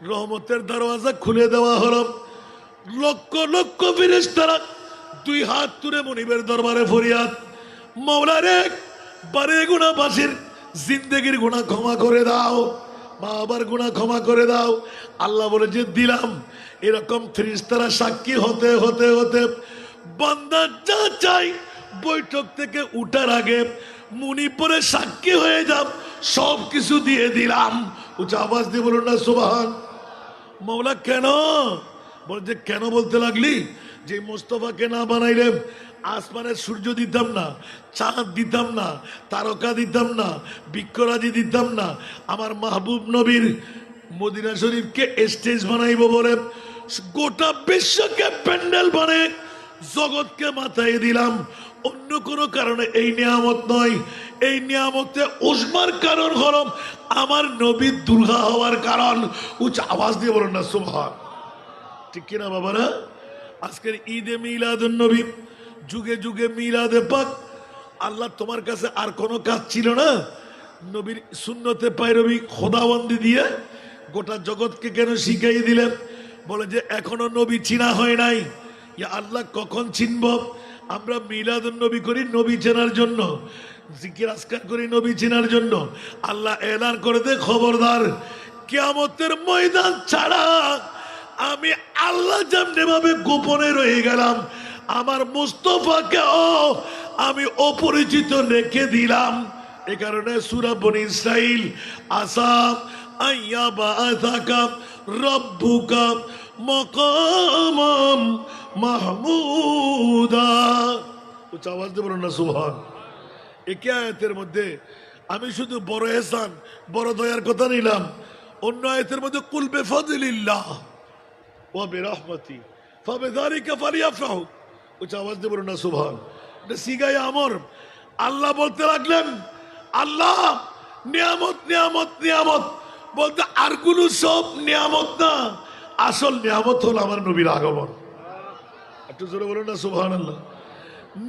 রহমতের দরওয়াজা খুলে দেওয়া হলো। লক্ষ লক্ষ ফেরেশতারা দুই হাত তুলে মুনিবের দরবারে ফরিয়াদ, মাওলা রে বারে গুনাহবাসীর জিন্দেগির গুনাহ ক্ষমা করে দাও, মা বাবার গুনাহ ক্ষমা করে দাও। আল্লাহ বলে যে দিলাম। এরকম ফেরেশতারা সাক্ষী হতে হতে হতে বান্দা যা চাই বৈঠক থেকে উঠার আগে মুনি পরে সাক্ষী হয়ে যাব, সব কিছু দিয়ে দিলাম। উচ্চ আওয়াজ দিয়ে বলুন না সুবহান। মাওলা কেন বলছে, কেন বলতে লাগলি? যে মোস্তফাকে না বানাইলে আসমানের সূর্য দিতাম না, চাঁদ দিতাম না, তারকা দিতাম না, বৃক্ষরাজি দিতাম না। আমার মাহবুব নবীর মদিনা শরীফকে স্টেজ বানাইব বলে গোটা বিশ্বকে প্যান্ডেল বানিয়ে জগৎকে মাথায় দিলাম। অন্য কোনো কারণে এই নিয়ামত নয়। এই নিয়ামতে উসমার কারণ হলো আমার নবীর দুর্গা হওয়ার কারণ। উচ্চ আওয়াজ দিয়ে বলুন না সুবহান। ঠিক কিনা বাবারা? আজকের ঈদে মিলাদুন নবী, যুগে যুগে মিলাদে পাক। আল্লাহ তোমার কাছে আর কোনো কাজ ছিল না? নবীর সুন্নতে পায়রবি খোদাবন্দি দিয়ে গোটা জগৎকে কেন শিখাই দিলেন? বলে যে এখনো নবী চিনা হয় নাই। ইয়া আল্লাহ কখন চিনব? আমরা মিলাদুন নবী করি নবী চেনার জন্য, জিকির আজকার করি নবী চেনার জন্য। আল্লাহ এলান করে দে, খবরদার কিয়ামতের ময়দান ছাড়া আমি আল্লাহ যেমনি ভাবে গোপনে রয়ে গেলাম, আমার মুস্তফাকেও আমি অপরিচিত রেখে দিলাম। এ কারণে সূরা বনী ইসরাইল আসাম আইয়া বাআসাকা রব্বুকা মাকামাম মাহমুদা। উচ্চ আওয়াজ দিয়ে বলুন না সুবহান। একে আয়াতের মধ্যে আমি শুধু বড় এহসান, বড় দয়ার কথা নিলাম। অন্য আয়াতের মধ্যে কুল বিফাদলিল্লাহ ওয়া বিরহমাতি ফাবিযালিকা ফালিয়াফরাহু। উচ্চ আওয়াজ দিয়ে বলুন না সুবহান। এটা সিগায় আমর। আল্লাহ বলতে লাগলেন, আল্লাহ নিয়ামত নিয়ামত নিয়ামত বলতে আর কোন সব নিয়ামত না, আসল নিয়ামত হলো আমার নবীর আগমন। একটু জোরে বলুন না সুবহানাল্লাহ।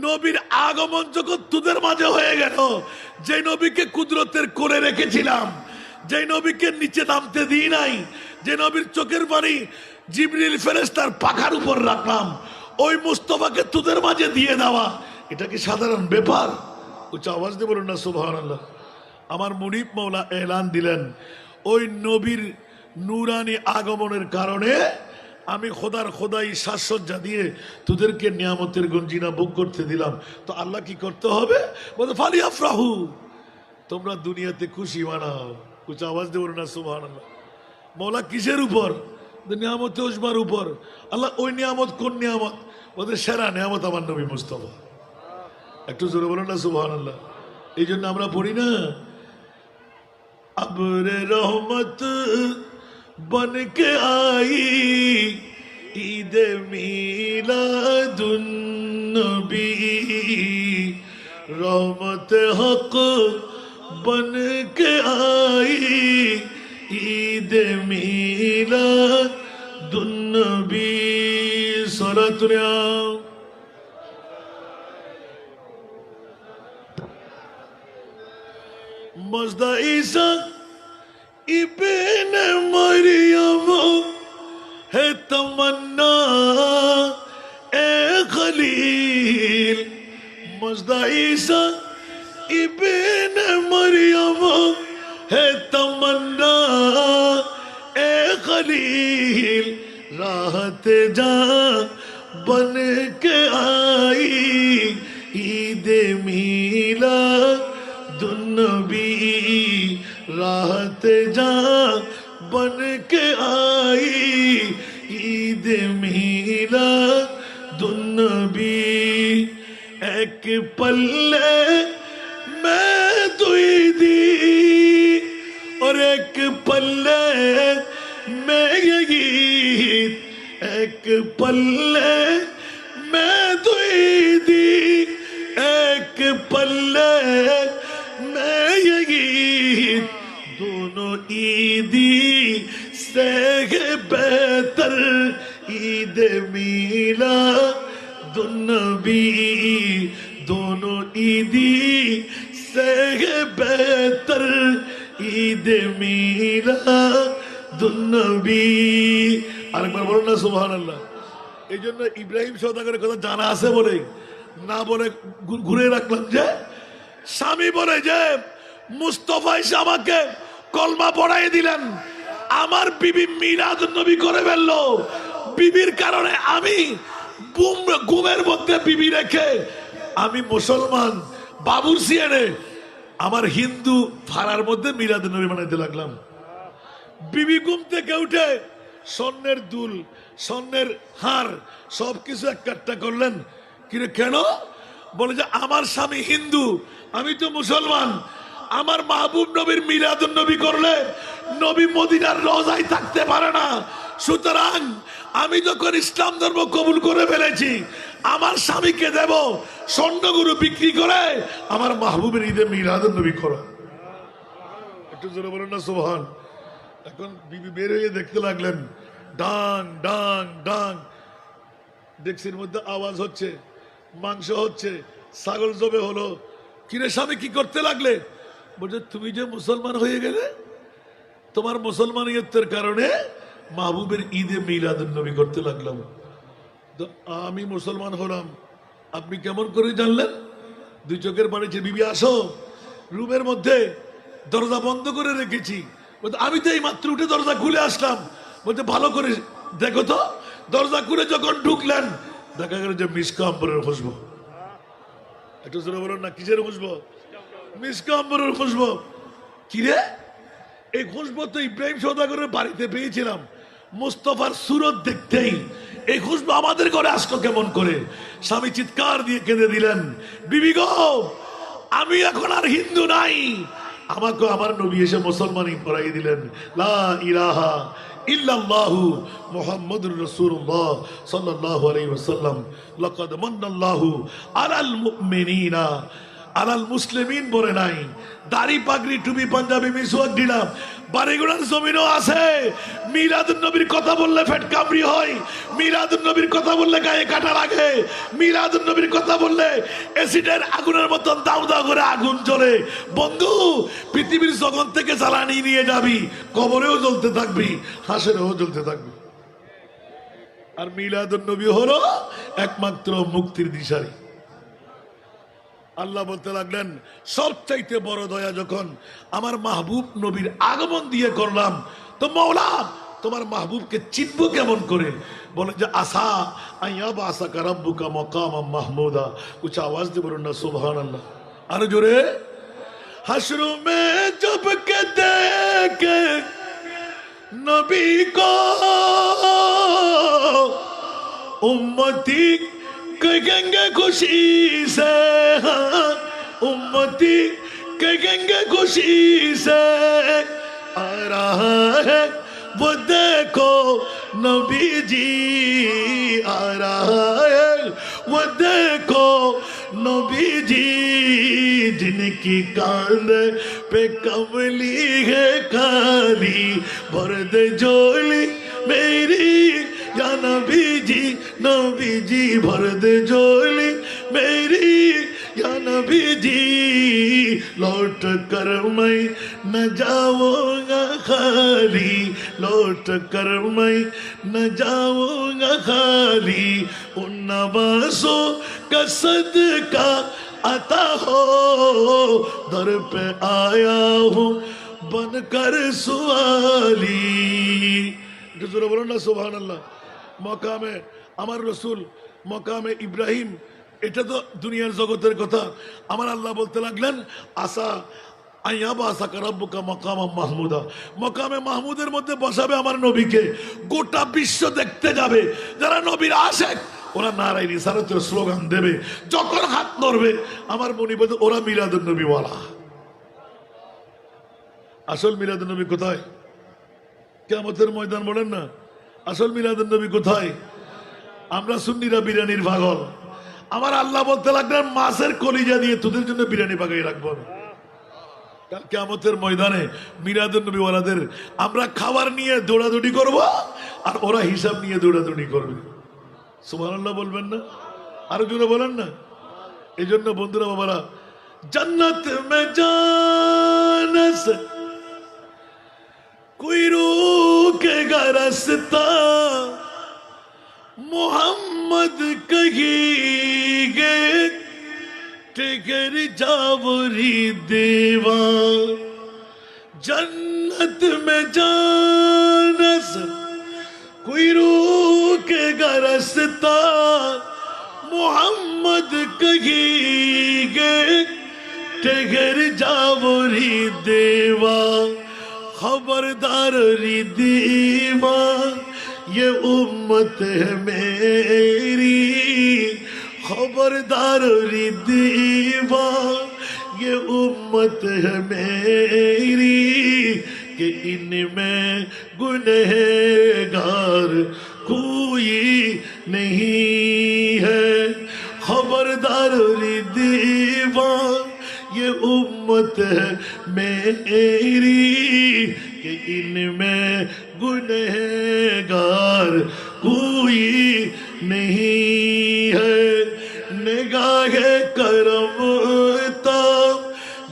নবীর আগমন যখন তোদের মাঝে হয়ে গেল, যে নবীকে কুদরতের করে রেখেছিলাম, যে নবীকে নিচে নামতে দিই নাই, যে নবীর চোখের পানি জিবরিল ফেরেশতার পাখার উপর রাখলাম, ওই মুস্তফাকে তোদের মাঝে দিয়ে দেওয়া, এটা কি সাধারণ ব্যাপার? উচ্চ আওয়াজ দিয়ে বলুন না সুবহানাল্লাহ। আমার মুনিব মাওলা এলান দিলেন, ওই নবীর নূরানি আগমনের কারণে আমি খোদার খোদাই সাজসজ্জা দিয়ে তোদেরকে নিয়ামতের গঞ্জিনা ভোগ করতে দিলাম। তো আল্লাহ কি করতে হবে? বলে ফালিয়াফরাহু, তোমরা দুনিয়াতে খুশি মানাও। উচ্চ আওয়াজ দিয়ে বলুন না সুবহানাল্লাহ। মৌলা কিসের উপর? নিয়ামতে উসমার উপর। আল্লাহ ওই নিয়ামত কোন নিয়ামত? ওদের সেরা নিয়ামত আমার নবী মুস্তাফা। একটু জোরে বলুন না সুবহানাল্লাহ। এই জন্য আমরা পড়ি না, আবরে রহমত बन के आई ईद मीलादुन नबी, रहमत हक बन के आई ईद मीलादुन नबी। सलातुल्लाह मज़दा ईसा इब्न मरियम है तमन्ना ए खलील, मजदा ईसा इब्न मरियम है तमन्ना ए खलील राहत जा बन के आई ईद मीलादुन्नबी राहत जा बन के आई ईद मीलादुन्नबी एक पल्ले मैं दुई दी और एक पल्ले मैं ये गीत एक पल्ले मैं दुई दी एक पल्ले मैं ये गीत दोनों ईदी से बेहतर ईद मीलादुन्नबी दोनों ईदी से बेहतर ईद मीलादुन्नबी আরেকবার বলুন না সুবহানাল্লাহ। এই জন্য ইব্রাহিম সওদাগরের কথা জানা আছে বলে না বলে ঘুরে রাখলাম যে স্বামী বলে যে মুস্তাফা এসে আমাকে কলমা পড়াই দিলেন, আমার বিবি মিলাদুন্নবী করে ফেললো, বিবির কারণে আমি ঘুমের মধ্যে বিবি রেখে আমি মুসলমান বাবুর্চি এনে আমার হিন্দু ফাড়ার মধ্যে মিলাদুন্নবী বানাইতে লাগলাম। বিবি ঘুম থেকে উঠে স্বর্ণের দুল স্বর্ণের হার সবকিছু একটা করলেন। কিরে কেন? বলে যে আমার স্বামী হিন্দু, আমি তো মুসলমান, আমার মাহবুব নবীর মিলাদুন্নবী করলে নবী মদিনার রওজায় থাকতে পারে না, সুতরাং আমি যখন ইসলাম ধর্ম কবুল করে ফেলেছি আমার স্বামীকে দেব স্বর্ণগুরু বিক্রি করে আমার মাহবুবের ঈদে মিলাদুন্নবী করো। একটু জোরে বলেন না সুবহান। এখন বিবি বের হয়ে দেখতে লাগলেন, ডাং ডাং ডাং, ডেক্সির মধ্যে আওয়াজ হচ্ছে, মাংস হচ্ছে, ছাগল জবে হলো। কিরে স্বামী কি করতে লাগলে? বলছে তুমি যে মুসলমান হয়ে গেলে, তোমার মুসলমানিয়তের কারণে মাহবুবের ঈদে মিলাদুন্নবী করতে লাগলাম। তো আমি মুসলমান হলাম, আপনি কেমন করে জানলেন? দুই চোখের পানিছে। বিবি আসো, রুমের মধ্যে দরজা বন্ধ করে রেখেছি। আমি তো এই মাত্র উঠে দরজা খুলে আসলাম। বলতে ভালো করে দেখো তো। দরজা খুলে যখন ঢুকলেন দেখা গেল যে মিসকা আম্বরের খুশবু। একটু জোরে বলুন না, কিসের খুশবু? মিসকা আম্বরের খুশবু। কিরে এই খুশবু তো ইব্রাহিম সওদাগরের বাড়িতে পেয়েছিলাম, মুস্তাফার সুরত দেখতেই এই খুশবু আমাদের ঘরে আসলো কেমন করে? স্বামী চিৎকার দিয়ে কেঁদে দিলেন, বিবি গো আমি এখন আর হিন্দু নাই, আমাকে আমার নবী এসে মুসলমানই পড়াই দিলেন। লা ইলাহা ইল্লাল্লাহু মুহাম্মাদুর রাসূলুল্লাহ সাল্লাল্লাহু আলাইহি ওয়াসাল্লাম লাকাদ মান্নাল্লাহু আলাল মুমিনিনা আলাল মুসলিমিন বলে নাই। দাড়ি পাগড়ি টুপি পাঞ্জাবি মিসওয়াক দিলাম, বাড়িগুলোর জমিনও আছে। মিলাদুন্নবীর কথা বললে ফেট কামড়ি হয়, মিলাদুন্নবীর কথা বললে গায়ে কাটা লাগে, মিলাদুন্নবীর কথা বললে অ্যাসিডের আগুনের মতন দাউ দাউ করে আগুন জ্বলে। বন্ধু পৃথিবীর জগৎ থেকে জ্বালানি নিয়ে যাবি, কবরেও জ্বলতে থাকবি, হাসরেও জ্বলতে থাকবি। আর মিলাদুন্নবী হলো একমাত্র মুক্তির দিশারি। আল্লাহ বলতে লাগলেন সবচাইতে বড় দয়া যখন আমার মাহবুব নবীর আগমন দিয়ে করলাম, তো মওলা তোমার মাহবুবকে চিনব কেমন করে? বলে যে আসা আইয়াবা আসাকা রাব্বুকা মাকামাম মাহমুদা। উচ্চ আওয়াজ দিয়ে বলুন না সুবহানাল্লাহ। আরো জোরে। হাশরু মে জব কে দেখে নবী কো উম্মতি कहेंगे खुशी से, उम्मती कहेंगे खुशी से आ रहा है वो देखो नबी जी आ रहा है वो देखो नबी जी जिनकी कांध पे कमली है काली भर दे झोली मेरी या नबी जी भर दे झोली मेरी या नबी जी लौट कर मैं न जाऊंगा खाली, लौट कर मैं न जाऊंगा खाली। उन नवासों का सदका आता हो दर पे आया हूँ बन कर सुआली একটু জোরে বলুন না সুবহানাল্লাহ মকামে আমার রসুল মকামে ইব্রাহিম এটা তো দুনিয়ার জগতের কথা আমার আল্লাহ বলতে লাগলেন আসা আইয়াবা আসা কারাব্বুকা মকামা মাহমুদা মকামে মাহমুদের মধ্যে বসাবে আমার নবীকে গোটা বিশ্ব দেখতে যাবে যারা নবীর আশেক ওরা নারাই রিসালাতের স্লোগান দেবে যখন হাত নড়বে আমার মনে বলতে ওরা মিলাদুন নবী ওয়ালা আসল মিলাদুন নবী কোথায় কিয়ামতের ময়দান বলেন না আসল মিলাদুন নবী কোথায় আমরা সুন্নিরা বিরিয়ানির পাগল আমার আল্লাহ বলতে লাগলেন মাছের কলিজা দিয়ে তোদের জন্য বিরিয়ানি পাকাই রাখবো কিয়ামতের ময়দানে মিলাদুন নবী ওয়ালাদের আমরা খাবার নিয়ে দৌড়াদৌড়ি করব আর ওরা হিসাব নিয়ে দৌড়াদৌড়ি করবে সুবহানাল্লাহ বলবেন না আরো জোরে বলেন না এই জন্য বন্ধুরা বাবারা জান্নাত মে জানা সে कोई रोकेगा रास्ता मोहम्मद कहेंगे टिकर जावरी देवा जन्नत में जाना से कोई रोकेगा रास्ता मोहम्मद कहेंगे टिकर जावरी देवा खबरदार रिदीवा ये उम्मत है मेरी खबरदार रिदीवा ये उम्मत है मेरी कि इनमें गुनहगार कोई नहीं है खबरदार रिदीवा ये उम्मत है मेरी कि इनमें गुनहगार कोई नहीं है निगाहे करम ता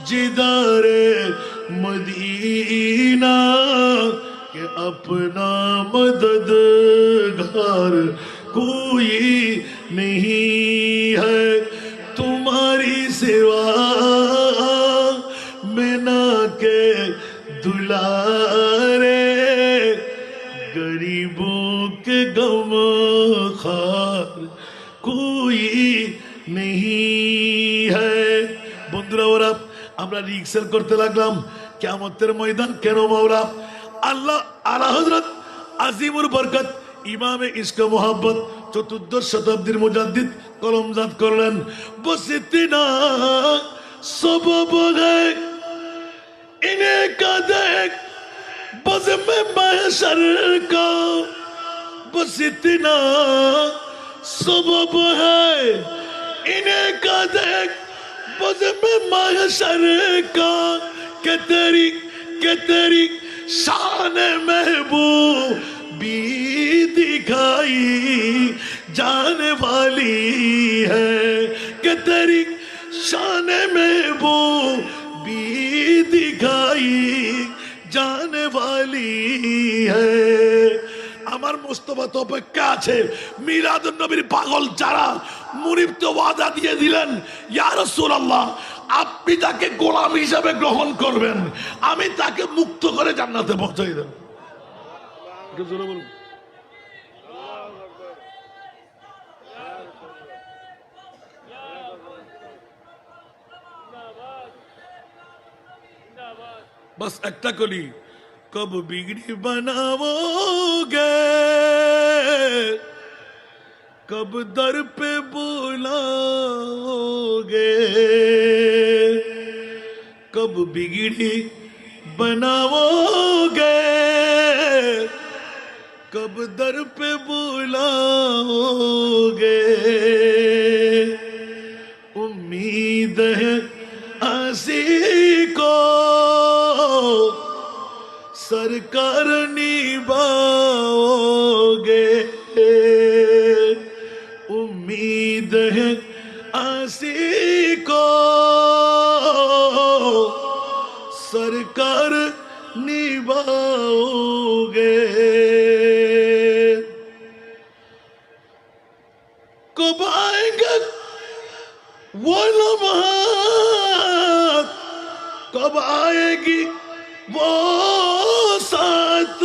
जिदारे मदीना के अपना मददगार कोई नहीं है तुम्हारी सिवा मिना के दुलारे गरीबों के गम खार कोई नहीं है বন্ধুরা ওরা আমরা রিক্সেল করতে লাগলাম কিয়ামতের ময়দান কেন মাওলা আল্লাহ আলা হযরত আজিমুল বরকত ইমামে ইশক মোহাব্বত চতুর্দশ শতাব্দীর মুজাদ্দিদ কলমজাত করলেন বস ইতনা সবব है इन्हें का देख बस में महशर का बस इतना सबब है इन्हें का देख बस में महशर का के तेरी शान महबूब भी दिखाई जाने वाली है कि तेरी शान महबूब भी दिखाई जाने वाली है আমার মুস্তাফা তো অপেক্ষা আছে মিলাদুন নবীর পাগল যারা মুনিব তো ওয়াদা দিয়ে দিলেন ইয়া রাসূলুল্লাহ আপনি তাকে গোলাম হিসেবে গ্রহণ করবেন আমি তাকে মুক্ত করে জান্নাতে পৌঁছাই দেব একটু জোরে বলুন बस একটা কলি कब बिगड़ी बनाओगे कब दर पे बुलाओगे कब बिगड़ी बनाओगे कब दर पे बुलाओगे उम्मीद है आसी को सरकार निभाओगे उम्मीद है आसी को सरकार निभाओगे कब आएंगे वो लम्हात कब आएगी वो साथ,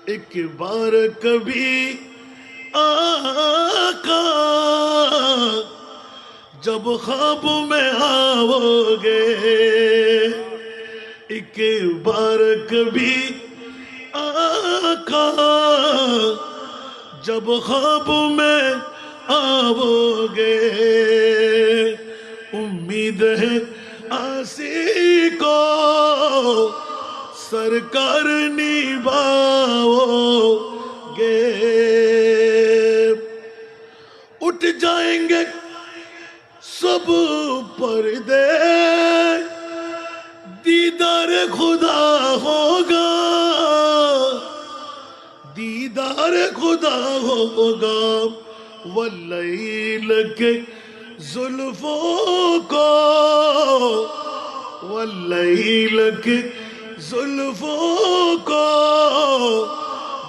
एक बार कभी आका जब ख्वाब में आओगे, एक बार कभी आका जब ख्वाब में आओगे, उम्मीद है आसी को सरकार निभाओगे। उठ जाएंगे सब पर्दे, दीदार खुदा होगा, दीदार खुदा होगा। वल्लैल के जुल्फों को, वल्लैल के जुल्फों को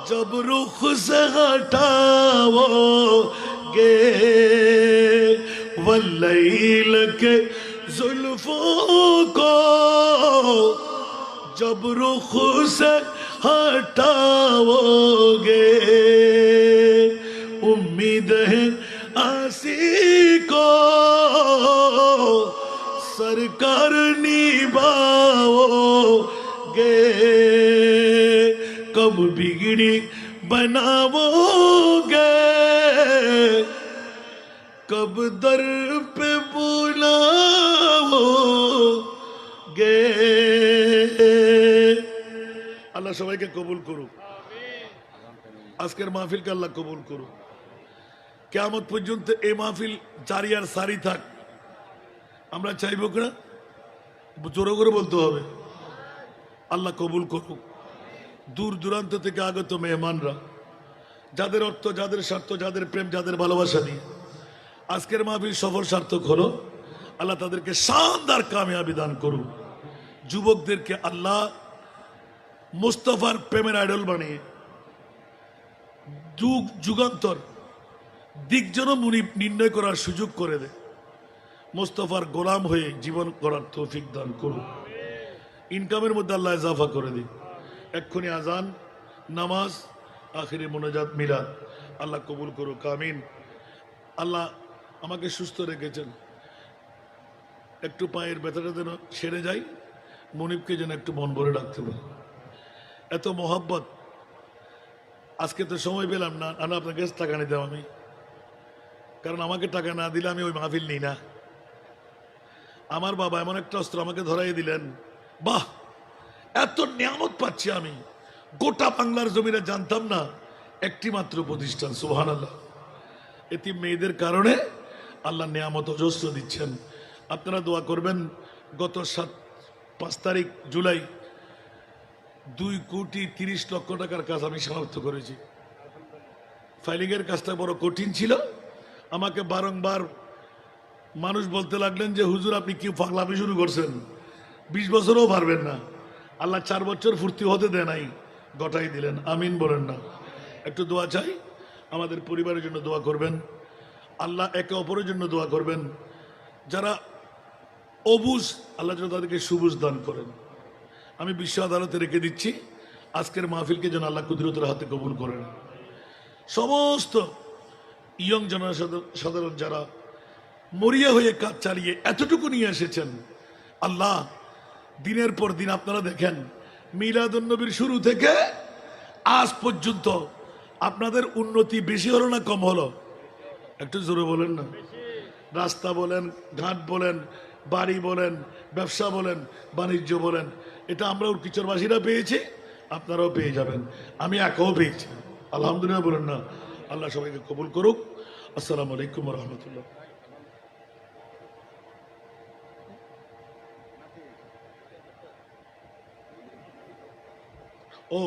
जब रुख से हटाओगे, वल्लैल के जुल्फों को जब रुख से हटाओगे, उम्मीद है आसी को सरकार निभाओगे। कब बिगड़ी बनाओगे, कब दर पे बुलाओगे। আল্লাহ সবাইকে কবুল করুক, আজকের মাহফিলকে আল্লাহ কবুল করুক। কিয়ামত পর্যন্ত এই মাহফিল জারি আর সারি থাক, আমরা চাইব কিনা? জোরে করে বলতে হবে। আল্লাহ কবুল করুক। দূর দূরান্ত থেকে আগত মেহমানরা, যাদের অর্থ, যাদের স্বার্থ, যাদের প্রেম, যাদের ভালোবাসা নিয়ে আজকের মাহফিল সফল সার্থক হলো, আল্লাহ তাদেরকে শানদার কামিয়াবি দান করুন। যুবকদেরকে আল্লাহ মুস্তাফার প্রেমের আইডল বানিয়ে যুগ যুগান্তর দিক যেন মুনিব নির্ণয় করার সুযোগ করে দেয়। মুস্তাফার গোলাম হয়ে জীবন করার তৌফিক দান করুন। ইনকামের মধ্যে আল্লাহ ইজাফা করে দিন। এক্ষুনি আজান, নামাজ, আখিরি মোনাজাত, মিলাদ আল্লাহ কবুল করুক, আমিন। আল্লাহ আমাকে সুস্থ রেখেছেন, একটু পায়ের ব্যথাটা যেন সেরে যায়, মনিবকে যেন একটু মন ভরে রাখতে পারে। এত মোহাব্বত, আজকে তো সময় পেলাম না, আমি আপনাকে টাকা নিতাম আমি, কারণ আমাকে টাকা না দিলে আমি ওই মাহফিল নিই না। আমার বাবা এমন একটা অস্ত্র আমাকে ধরাই দিলেন, বাহ, এত নিয়ামত পাচ্ছি আমি, গোটা বাংলার জমিনে জানতাম না একটি মাত্র প্রতিষ্ঠান। সুবহানাল্লাহ। এতিম মেয়েদের কারণে আল্লাহ নিয়ামত অজস্র দিচ্ছেন। আপনারা দোয়া করবেন। গত 5 তারিখ জুলাই 2,30,00,000 টাকার কাজ আমি সমাপ্ত করেছি। ফাইলিংয়ের কাজটা বড় কঠিন ছিল। আমাকে বারংবার মানুষ বলতে লাগলেন যে হুজুর আপনি কি পাগলামি শুরু করছেন, 20 বছরও পারবেন না। আল্লাহ 4 বছর ফুর্তি হতে দেয় নাই, গটাই দিলেন। আমিন বলেন না? একটু দোয়া চাই, আমাদের পরিবারের জন্য দোয়া করবেন। আল্লাহ একে অপরের জন্য দোয়া করবেন। যারা অবুজ, আল্লাহ যেন তাদেরকে সবুজ দান করেন। আমি বিশ্ব আদালতে রেখে দিচ্ছি, আজকের মাহফিলকে যেন আল্লাহ কুদরতের হাতে কবুল করেন। সমস্ত ইয়ং জেনারেশন, সাধারণ যারা মরিয়া হয়ে কাজ চালিয়ে এতটুকু নিয়ে এসেছেন, আল্লাহ দিনের পর দিন আপনারা দেখেন মিলাদুন্নবীর শুরু থেকে আজ পর্যন্ত আপনাদের উন্নতি বেশি হলো না কম হলো? একটু জোরে বলেন না। রাস্তা বলেন, ঘাট বলেন, বাড়ি বলেন, ব্যবসা বলেন, বাণিজ্য বলেন, এটা আমরা উৎকিচরবাসীরা পেয়েছি, আপনারাও পেয়ে যাবেন। আমি একাও পেয়েছি, আলহামদুলিল্লাহ বলেন না? আল্লাহ সবাইকে কবুল করুক। আসসালামু আলাইকুম ওয়া রাহমাতুল্লাহ। ও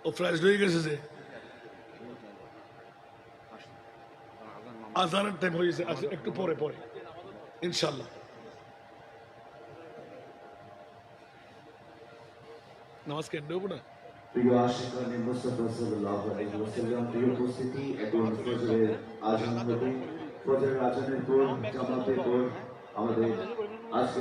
ও ফ্রেশ হয়ে গেছে যে আজানের টাইম হয়েছে, একটু পরে পরে ইনশাল্লাহ। নামাজ কেন দেবো না? প্রিয় আশিকানে মুস্তাফা সাল্লাল্লাহু আলাইহি ওয়াসাল্লাম, প্রিয় উপস্থিতি, এখন ফজরের আজান হবে। ফজরের আজানের পর জামাতের পর আমাদের আজকে